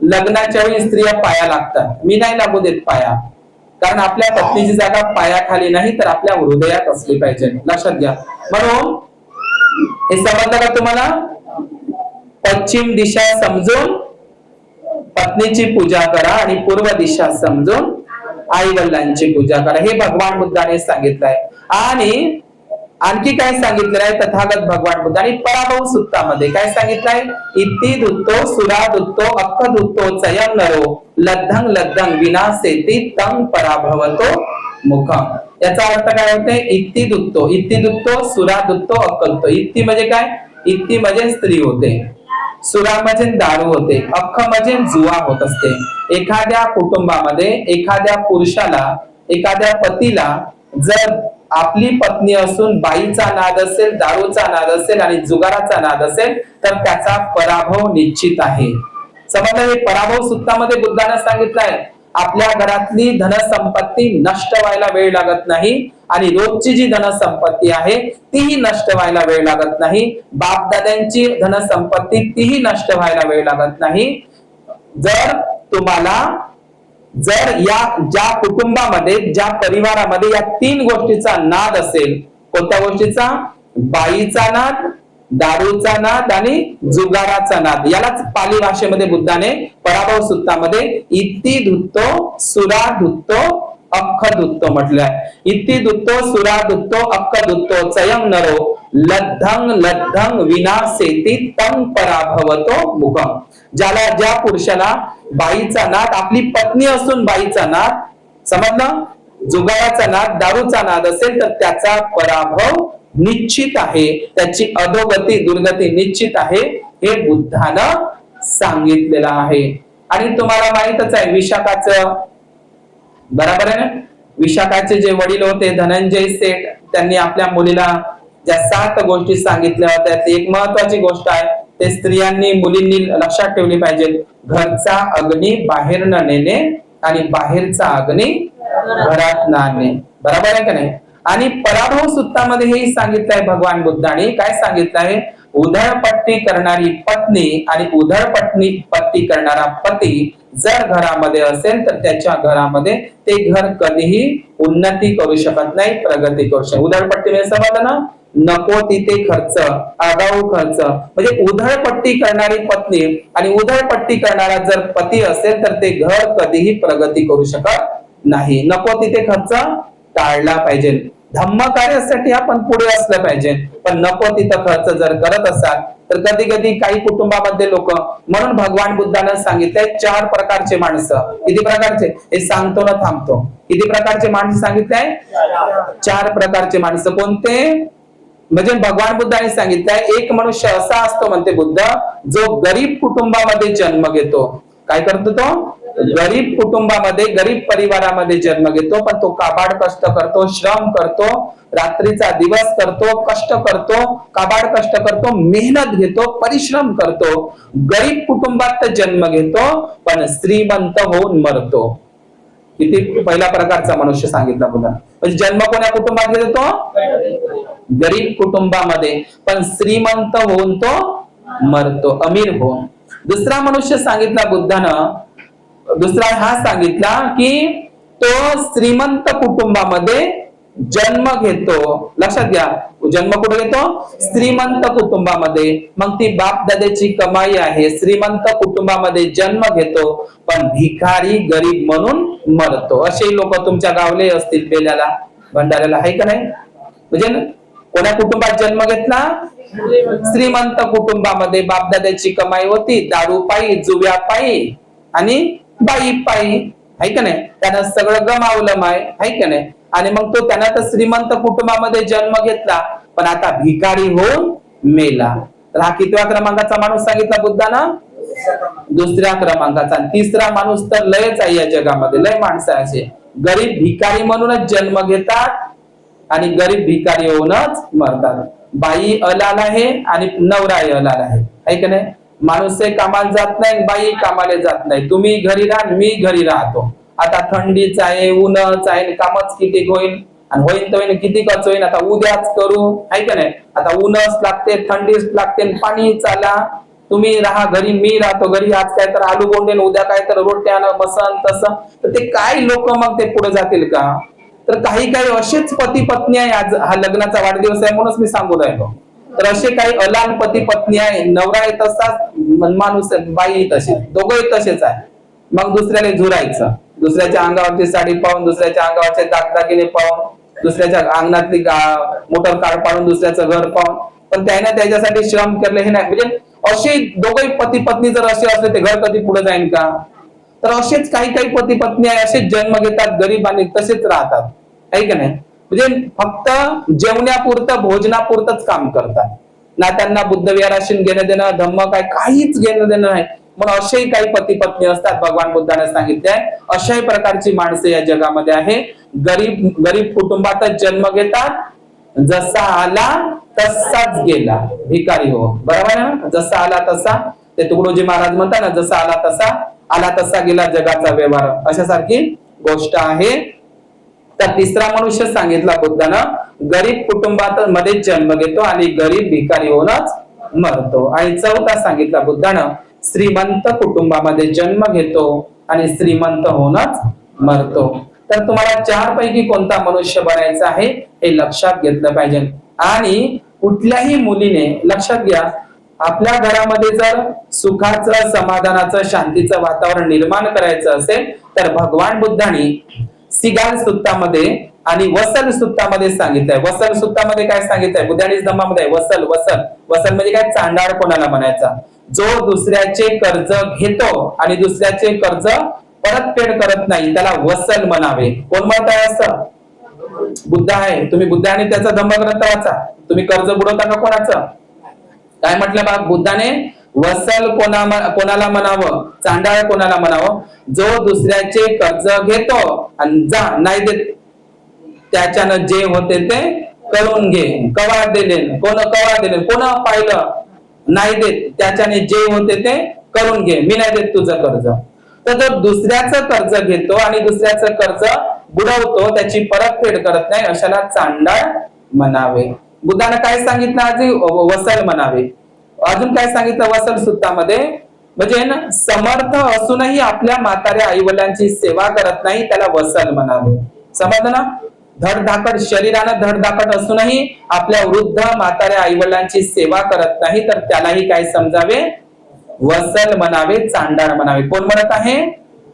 लग्नाच्या वेळी स्त्रिया पाया लागतात. मी नाही लागू देत पाया, कारण आपल्या पत्नीची जागा पायाखाली नाही तर आपल्या हृदयात असली पाहिजे. लक्षात घ्या. म्हणून हे समजलं का तुम्हाला? पश्चिम दिशा समजून पत्नीची पूजा करा आणि पूर्व दिशा समजून आई वडिलांची पूजा करा. हे भगवान बुद्धाने सांगितलंय. आणि आणखी काय सांगितलेलं आहे तथागत भगवान बुद्धाने? पराभव सुत्तामध्ये काय सांगितलंय? इति दुत्तो सुरा दुत्तो अक्क दुत्तो चयन नरो लद्धंग लद्धंग विनाशेती तंग पराभवतो मुखम. याचा अर्थ काय होते? इति दुत्तो सुरा दुत्तो अक्क दुत्तो. इत्ती म्हणजे काय? इत्ती म्हणजे स्त्री होते, सुरा म्हणजे दारू होते, अख्ख म्हणजे जुवा होत असते. एखाद्या कुटुंबामध्ये एखाद्या पुरुषाला, एखाद्या पतीला जर आपली पत्नी असून बाईचा नाद असेल, दारूचा नाद असेल आणि जुगाराचा नाद असेल तर त्याचा पराभव निश्चित आहे. समजलं? हे पराभव सुत्तामध्ये बुद्धाने सांगितलंय. आपल्या घरातली धनसंपत्ती नष्ट व्हायला वेळ लागत नाही आणि रोजची जी धनसंपत्ती आहे तीही नष्ट व्हायला वेळ लागत नाही. बापदाद्यांची धनसंपत्ती तीही नष्ट व्हायला वेळ लागत नाही. जर या ज्या कुटुंबामध्ये, ज्या परिवारामध्ये या 3 गोष्टीचा नाद असेल, कोणत्या गोष्टीचा? बाईचा नाद, दारूचा नाद आणि जुगाराचा नाद. यालाच पाली भाषेमध्ये बुद्धाने पराभव सुत्तामध्ये इति धुत्तो सुरा धुत्तो अख्ख दुत्तो म्हटलंय. इति दुत्तो सुरा दुत्तो अख्ख दुत्तो चयं नरो लद्धं लद्धं विनाशेती तं पराभवतो मुखम. ज्याला ज्या पुरुषाला बाईचा नाद, आपली पत्नी असून बाईचा नाद, समजलं, जुगाराचा नाद, दारूचा नाद असेल तर त्याचा पराभव निश्चित आहे, त्याची अधोगती दुर्गती निश्चित आहे, हे बुद्धानं सांगितलेलं आहे. आणि तुम्हाला माहितच आहे विशाखाचं, बरोबर आहे ना, विशाखाचे जे वडील होते धनंजय सेठ, त्यांनी आपल्या मुलीला ज्या 7 गोष्टी सांगितल्या होत्या, ती एक महत्वाची गोष्ट आहे, ते स्त्रियांनी मुलींनी लक्षात ठेवली पाहिजे. घरचा अग्नी बाहेर न नेणे आणि बाहेरचा अग्नी घरात न आणणे, बरोबर आहे का नाही. आणि पराभव सूत्रामध्ये हेही सांगितलंय भगवान बुद्धांनी, काय सांगितलं आहे, उधळपट्टी करणारी पत्नी आणि उधळपट्टी करणारा पती जर घरामध्ये असेल तर त्याच्या घरामध्ये ते घर कधीही उन्नती करू शकत नाही, प्रगती करू शकत. उधळपट्टी म्हणजे समजलं ना, नको तिथे खर्च, आगाऊ खर्च, म्हणजे उधळपट्टी करणारी पत्नी आणि उधळपट्टी करणारा जर पती असेल तर ते घर कधीही प्रगती करू शकत नाही. नको तिथे खर्च टाळला पाहिजे. धम्म कार्यासाठी आपण पुढे असलं पाहिजे, पण नको तिथं खर्च जर करत असाल तर कधी कधी काही कुटुंबामध्ये लोक, म्हणून भगवान बुद्धानं सांगितलंय 4 प्रकारचे माणसं. किती प्रकारचे हे सांगतो ना थांबतो. किती प्रकारचे माणसं सांगितलंय? 4 प्रकारचे माणसं. कोणते? म्हणजे भगवान बुद्धाने सांगितलंय एक मनुष्य असा असतो म्हणते बुद्ध, जो गरीब कुटुंबामध्ये जन्म घेतो. काय करतो तो? गरीब कुटुंबामध्ये, गरीब परिवारामध्ये जन्म घेतो, पण तो काबाड कष्ट करतो, श्रम करतो, रात्रीचा दिवस करतो, कष्ट करतो, काबाड कष्ट करतो, मेहनत घेतो, परिश्रम करतो. गरीब कुटुंबात जन्म घेतो पण श्रीमंत होऊन मरतो. किती पहिला प्रकारचा मनुष्य सांगितला बुद्धा. म्हणजे जन्म कोण्या कुटुंबात घेतो? गरीब कुटुंबामध्ये, पण श्रीमंत होऊन तो मरतो, अमीर होऊन. दुसरा मनुष्य सांगितला बुद्धानं, दुसरा हा सांगितला की तो श्रीमंत कुटुंबामध्ये जन्म घेतो. लक्षात घ्या, जन्म कुठे घेतो? श्रीमंत कुटुंबामध्ये. मग ती बाप दादाची कमाई आहे, श्रीमंत कुटुंबामध्ये जन्म घेतो, पण भिकारी गरीब म्हणून मरतो. असे लोक तुमच्या गावले असतील, बेल्याला, भंडाऱ्याला, आहे का नाही? म्हणजे कोण्या कुटुंबात जन्म घेतला? श्रीमंत कुटुंबामध्ये. बापदादाची कमाई होती, दारू पायी, जुव्या पायी आणि बाई पायी, आहे का नाही? त्यानं सगळं गमावलं माय, आहे का नाही? आणि मग तो त्यांना तर श्रीमंत कुटुंबामध्ये जन्म घेतला, पण आता भिकारी होऊन मेला. तर हा कितव्या क्रमांकाचा माणूस सांगितला बुद्धानं? दुसऱ्या क्रमांकाचा. तिसरा माणूस तर लयच आहे या जगामध्ये, लय माणसं असे गरीब भिकारी म्हणूनच जन्म घेतात आणि गरीब भिकारी होऊनच मरतात. बाई अलाल आहे आणि नवरा अलाल आहे का नाही? माणूस कामाला जात नाही, बाई कामाला जात नाही. तुम्ही घरी राहा, मी घरी राहतो. आता थंडीच आहे, उन्हाच आहे, कामच किती होईल, आणि होईल तर होईल, किती खर्च होईल, आता उद्याच करू, आहे का नाही? आता उन्हच लागते, थंडीच लागते, पाणी चाला, तुम्ही राहा घरी, मी राहतो घरी. आज काय तर आलू बोंडे, उद्या काय तर रोट्या, बसन तसं. तर ते काय लोक मग ते पुढे जातील का? तर काही काही असेच पती पत्नी आहे. आज हा लग्नाचा वाढदिवस आहे म्हणूनच मी सांगू राहिलो. तर असे काही अलाल पती पत्नी आहे, नवरा आहे तसाच, माणूस बाई तसे, दोघंही तसेच आहे. मग दुसऱ्याला झुरायचं, दुसऱ्याच्या अंगावरची साडी पाहून, दुसऱ्याच्या अंगावरचे दागदागिने पाहून, दुसऱ्याच्या अंगणातली मोटर कार पाहून, दुसऱ्याचं घर पाहून, पण त्याने त्याच्यासाठी श्रम केले हे नाही. म्हणजे असे दोघे पती पत्नी जर असे असले ते घर कधी पुढे जाईल का? तर असेच काही काही पती पत्नी आहे, असेच जन्म घेतात, गरीब आणि तसेच राहतात, आहे का नाही? म्हणजे फक्त जेवण्यापुरतं, भोजनापुरतच काम करतात ना, त्यांना बुद्ध विहाराशी घेणं देणं, धम्म काय काहीच घेणं देणं नाही. म्हणून असेही काही पती पत्नी असतात. भगवान बुद्धाने सांगितलंय अशाही प्रकारची माणसं या जगामध्ये आहे. गरीब कुटुंबातच जन्म घेतात, जसा आला तसाच गेला, भिकारी हो, बरोबर ना? जसा आला तसा, ते तुकडोजी महाराज म्हणतात ना, जसा आला तसा गेला जगाचा व्यवहार, अशासारखी गोष्ट आहे. तर तिसरा मनुष्य सांगितला बुद्धानं, गरीब कुटुंबात मध्ये जन्म घेतो आणि गरीब भिकारी होऊनच मरतो. आणि चौथा सांगितला बुद्धानं, श्रीमंत कुटुंबामध्ये जन्म घेतो आणि श्रीमंत होऊनच मरतो. तर तुम्हाला 4 पैकी कोणता मनुष्य बनायचा आहे हे लक्षात घेतलं पाहिजे. आणि कुठल्याही मुलीने लक्षात घ्या, आपल्या घरामध्ये जर सुखाचं, समाधानाचं, शांतीचं वातावरण निर्माण करायचं असेल तर भगवान बुद्धांनी सिगाल सुत्तामध्ये आणि वसल सुत्तामध्ये सांगितलंय. वसल सुत्तामध्ये काय सांगितलंय? बुद्धाणीस धम्मामध्ये वसल वसल वसल म्हणजे काय? चांडाळ कोणाला म्हणायचा? जो दुसऱ्याचे कर्ज घेतो आणि दुसऱ्याचे कर्ज परतफेड करत नाही त्याला वसल म्हणावे. कोण म्हणताय असं? बुद्ध आहे. तुम्ही बुद्ध आणि त्याचा धम्मग्रंथ वाचा. तुम्ही कर्ज बुडवता का कोणाचं? काय म्हटलं बा बुद्धाने? वसल कोणाला म्हणावं? चांडाळ कोणाला म्हणावं? जो दुसऱ्याचे कर्ज घेतो आणि जा नाही देत त्याच्यानं जे होते ते करून घे. कवा दिले? कोण कवा दिले? कोण पाहिलं? नाही देत त्याच्याने जे होते ते करून घे. मी नाही देत तुझं कर्ज. तर जो दुसऱ्याचं कर्ज घेतो आणि दुसऱ्याचं कर्ज बुडवतो त्याची परतफेड करत नाही अशाला चांडाळ म्हणावे. बुद्धानं काय सांगितलं? आधी वसल म्हणावे. अजून काय सांगितलं वसल सुत्तामध्ये? म्हणजे समर्थ असूनही आपल्या म्हाताऱ्या आई वडिलांची सेवा करत नाही त्याला वसल म्हणावे. समजलं ना? धडधाकट शरीरानं धडधाकट असूनही आपल्या वृद्ध म्हाताऱ्या आई वडिलांची सेवा करत नाही तर त्यालाही काय समजावे? वसल म्हणावे, चांडाळ म्हणावे. कोण म्हणत आहे?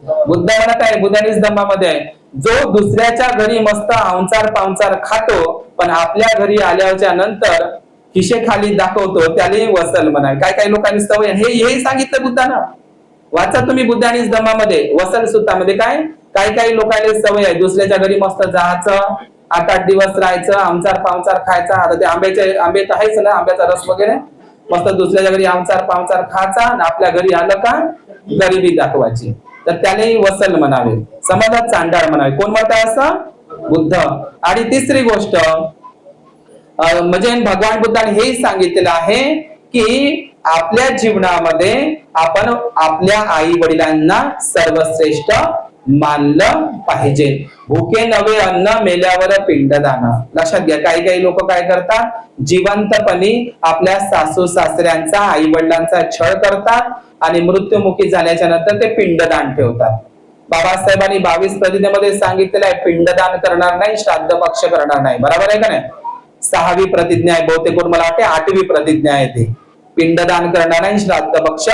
बुद्ध म्हणत आहे. बुद्धानीस धम्मामध्ये आहे. जो दुसऱ्याच्या घरी मस्त आंचार पांचार खातो पण आपल्या घरी आल्याच्या नंतर खिशे खाली दाखवतो त्याला वसल म्हणावे. काय काय लोकांनी सवय हे सांगितलं बुद्धानं. वाचा तुम्ही बुद्धानीस धम्मामध्ये वसल सुत्तामध्ये काय काही लोकांना सवय आहे दुसऱ्याच्या घरी मस्त जायचं, 8-8 दिवस राहायचं, आमचार पावचार खायचा. आता ते आंबे तर आहेच ना, आंब्याचा रस वगैरे मस्त दुसऱ्याच्या घरी आमचार पावचार खायचा आणि आपल्या घरी आलं का गरिबी दाखवायची. तर त्यालाही वसल म्हणावे. समजा चांडाळ म्हणावे. कोण म्हणतात असं? बुद्ध. आणि तिसरी गोष्ट म्हणजे भगवान बुद्धाने हे सांगितलेलं आहे की आपल्या जीवनामध्ये आपण आपल्या आई वडिलांना सर्वश्रेष्ठ मानलं पाहिजे. भुके नवे अन्न मेल्यावर पिंडदान. लक्षात घ्या. काही लोक काय करतात? जिवंतपणी आपल्या सासू सासऱ्यांचा आई वडिलांचा छळ करतात आणि मृत्युमुखी झाल्याच्या नंतर ते पिंडदान ठेवतात. बाबासाहेबांनी 22 प्रतिज्ञेमध्ये सांगितलेलं आहे पिंडदान करणार नाही, श्राद्ध पक्ष करणार नाही. बरोबर आहे का नाही? 6वी प्रतिज्ञा आहे बहुतेक, मला वाटते 8वी प्रतिज्ञा आहे ती. पिंडदान करणार नाही, श्राद्ध पक्ष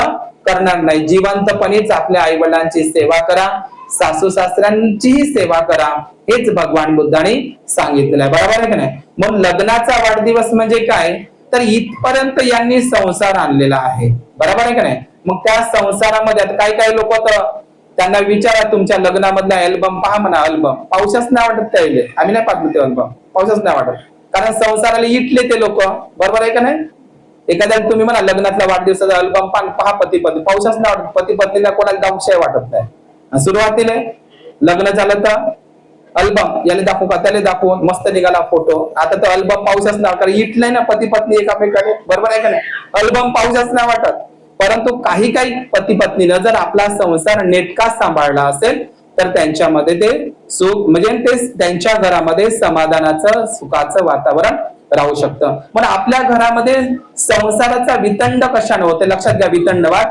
करणार नाही. जिवंतपणीच आपल्या आई वडिलांची सेवा करा, सासू सासऱ्यांचीही सेवा करा, हेच भगवान बुद्धाने सांगितलेलं आहे. बरोबर आहे का नाही? मग लग्नाचा वाढदिवस म्हणजे काय? तर इथपर्यंत यांनी संसार आणलेला आहे. बरोबर आहे का नाही? मग त्या संसारामध्ये काही लोक तर त्यांना विचारा तुमच्या लग्नामधला अल्बम पहा म्हणा. अल्बम पाऊसच नाही वाटत त्यावेळेस. आम्ही नाही पाहतो ते अल्बम, पाऊसच नाही वाटत. कारण संसाराला इटले ते लोक. बरोबर आहे का नाही? एखाद्या तुम्ही म्हणा लग्नातला वाढदिवसाचा अल्बम पहा पती पत्नी, पाऊसच नाही वाटत. पती पत्नीला कोणाला दाऊशाय वाटत नाही. सुरुवातीला लग्न झालं तर अल्बम याला दाखवू का त्याला दाखवून मस्त निघाला फोटो. आता तर अल्बम पाऊसच नाही कारण इटलंय ना पती पत्नी एकामेकाने. बरोबर आहे का नाही? अल्बम पाऊसच नाही वाटत. परंतु काही पती पत्नीनं जर आपला संसार नेटका सांभाळला असेल तर त्यांच्यामध्ये ते सुख म्हणजे ते त्यांच्या घरामध्ये समाधानाचं सुखाचं वातावरण राहू शकतं. पण आपल्या घरामध्ये संसाराचा वितंड कशाने होते? लक्षात घ्या. वितंडवाद.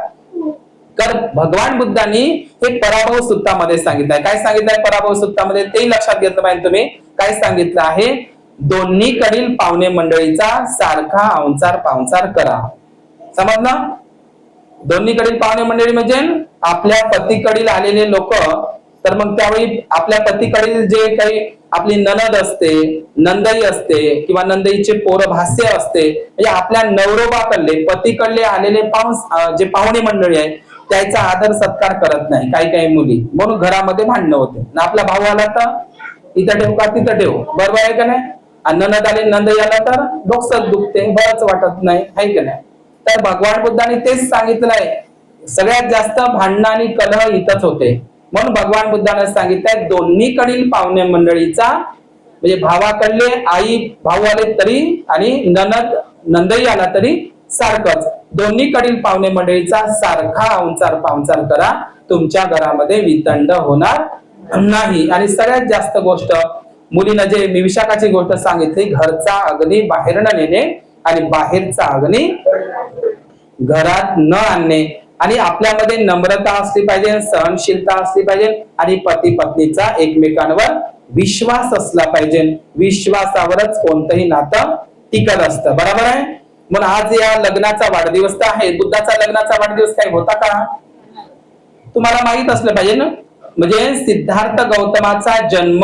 तर भगवान बुद्धांनी हे पराभव सुत्तामध्ये सांगितलंय. काय सांगितलंय पराभव सुत्तामध्ये? ते लक्षात घेतलं पाहिजे तुम्ही. काय सांगितलं आहे? दोन्हीकडील पाहुणे मंडळीचा सारखा औंचार पावचार करा. समजलं? दोन्हीकडील पाहुणे मंडळी म्हणजे आपल्या पतीकडील आलेले लोक. तर मग त्यावेळी आपल्या पतीकडील जे काही आपली ननद असते, नंदई असते किंवा नंदईचे पोर भास्य असते, म्हणजे आपल्या नवरोबाकडले पतीकडले आलेले जे पाहुणे मंडळी आहेत त्याचा आदर सत्कार करत नाही काही मुली. म्हणून घरामध्ये भांडणं होते. आपला भाऊ आला तर इथं ठेवू का तिथं ठेवू. बरोबर आहे का नाही? आणि ननद आले नंदई आला तर डोकं दुखते, बरंच वाटत नाही, आहे का नाही? तर भगवान बुद्धाने तेच सांगितलं आहे. सगळ्यात जास्त भांडणं आणि कलह इथंच होते. म्हणून भगवान बुद्धाने सांगितलंय दोन्हीकडील पाहुणे मंडळीचा म्हणजे भावाकडले आई भाऊ आले तरी आणि ननद नंदई आला तरी सारखंच. दोन्हीकडील पाहुणे मंडळीचा सारखा औंचार पावचार करा. तुमच्या घरामध्ये वितंड होणार नाही. आणि सगळ्यात जास्त गोष्ट मुलीनं जे विशाखाची गोष्ट सांगितली, घरचा अग्नी बाहेर न नेणे आणि बाहेरचा अग्नी घरात न आणणे. आणि आपल्यामध्ये नम्रता असली पाहिजे, सहनशीलता असली पाहिजे आणि पती पत्नीचा एकमेकांवर विश्वास असला पाहिजे. विश्वासावरच कोणतंही नातं टिकत असतं. बरोबर आहे? म्हणून आज या लग्नाचा वाढदिवस तर आहे. बुद्धाचा लग्नाचा वाढदिवस काही होता का? तुम्हाला माहित असलं पाहिजे ना. म्हणजे सिद्धार्थ गौतमाचा जन्म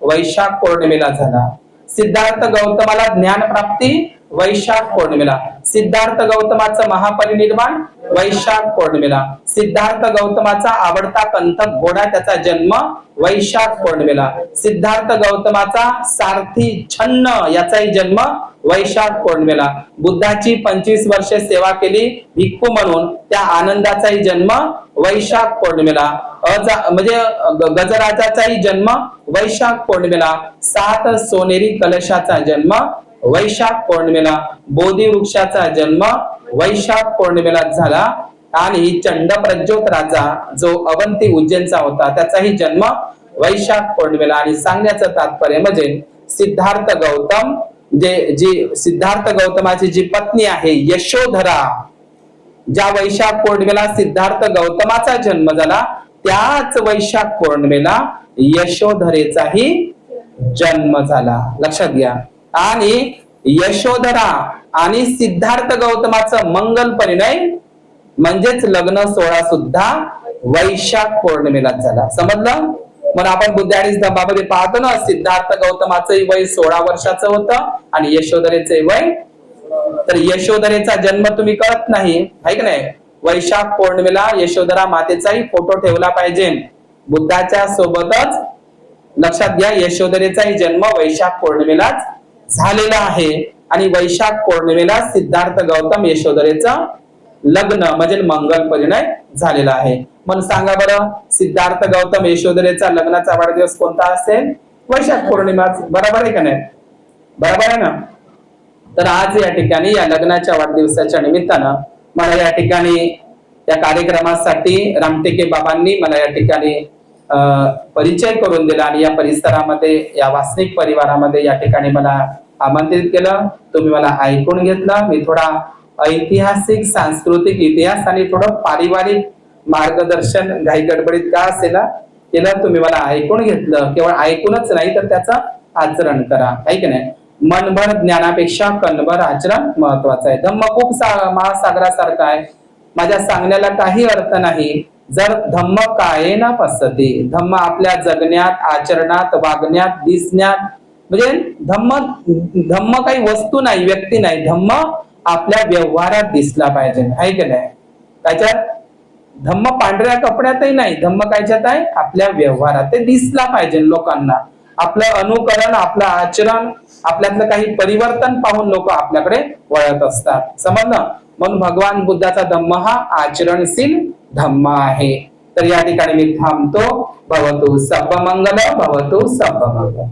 वैशाख पौर्णिमेला झाला. सिद्धार्थ गौतमाला ज्ञान प्राप्ती वैशाख पौर्णिमेला. सिद्धार्थ गौतमाचं महापरिनिर्वाण वैशाख पौर्णिमेला. सिद्धार्थ गौतमाचा आवडता कंथक घोडा त्याचा जन्म वैशाख पौर्णिमेला. सिद्धार्थ गौतमाचा सारथी छन्न याचाही जन्म वैशाख पौर्णिमेला. बुद्धाची 25 वर्षे सेवा केली भिक्खू म्हणून त्या आनंदाचाही जन्म वैशाख पौर्णिमेला. म्हणजे गजराजाचाही जन्म वैशाख पौर्णिमेला. 7 सोनेरी कलशाचा जन्म वैशाख पौर्णिमेला. बोधी वृक्षाचा जन्म वैशाख पौर्णिमेला झाला. आणि चंड प्रज्योत राजा जो अवंती उज्जैनचा होता त्याचाही जन्म वैशाख पौर्णिमेला. आणि सांगण्याचं तात्पर्य म्हणजे सिद्धार्थ गौतम जी सिद्धार्थ गौतमाची जी पत्नी आहे यशोधरा, ज्या वैशाख पौर्णिमेला सिद्धार्थ गौतमाचा जन्म झाला त्याच वैशाख पौर्णिमेला यशोधरेचाही जन्म झाला. लक्षात घ्या. आणि यशोधरा आणि सिद्धार्थ गौतमाचं मंगल परिणय म्हणजेच लग्न सोहळा सुद्धा वैशाख पौर्णिमेला झाला. समजलं? मग आपण बुद्ध आणि स्तंभामध्ये पाहतो ना, सिद्धार्थ गौतमाचंही वय 16 वर्षाचं होतं आणि यशोधरेचे वय, तर यशोधरेचा जन्म तुम्ही कळत नाही आहे की नाही. वैशाख पौर्णिमेला यशोधरा मातेचाही फोटो ठेवला पाहिजे बुद्धाच्या सोबतच. लक्षात घ्या, यशोधरेचाही जन्म वैशाख पौर्णिमेलाच झालेला आहे. आणि वैशाख पौर्णिमेला सिद्धार्थ गौतम यशोधरेचं लग्न म्हणजे मंगल परिणय झालेला आहे. म्हणून सांगा बरं, सिद्धार्थ गौतम यशोधरेचा लग्नाचा वाढदिवस कोणता असेल? वैशाख पौर्णिमा. बरोबर आहे का नाही? बरोबर आहे ना? तर आज या ठिकाणी या लग्नाच्या वाढदिवसाच्या निमित्तानं मला या ठिकाणी त्या कार्यक्रमासाठी रामटेके बाबांनी मला या ठिकाणी परिचय करून दिला आणि या परिसरामध्ये या वासनिक परिवारामध्ये या ठिकाणी मला आमंत्रित केलं. तुम्ही मला ऐकून घेतलं. मी थोडा ऐतिहासिक सांस्कृतिक इतिहास आणि थोडं पारिवारिक मार्गदर्शन घाई गडबडीत का असेल केलं. तुम्ही मला ऐकून घेतलं. केवळ ऐकूनच नाही तर त्याचं आचरण करा, आहे की नाही. मनभर ज्ञानापेक्षा कणभर आचरण महत्वाचं आहे. धम्म खूप महासागरासारखा आहे. माझ्या सांगण्याला काही अर्थ नाही जर धम्म काये ना पसती. धम्म आपल्या जगण्यात, आचरणात, वागण्यात, दिसण्यात, म्हणजे धम्म काही वस्तू नाही, व्यक्ती नाही. धम्म आपल्या व्यवहारात दिसला पाहिजे, आहे की नाही. त्याच्यात धम्म पांढऱ्या कपड्यातही नाही, धम्म कायच्यात आहे? आपल्या व्यवहारात. ते दिसला पाहिजे लोकांना. आपलं अनुकरण, आपलं आचरण, आपल्यातलं काही परिवर्तन पाहून लोक आपल्याकडे वळत असतात. समजलं? म्हणून भगवान बुद्धाचा धम्म हा आचरणशील धम्म आहे. तर या ठिकाणी मी थांबतो. भवतु सर्व मंगल, भवतु सर्व मंगल.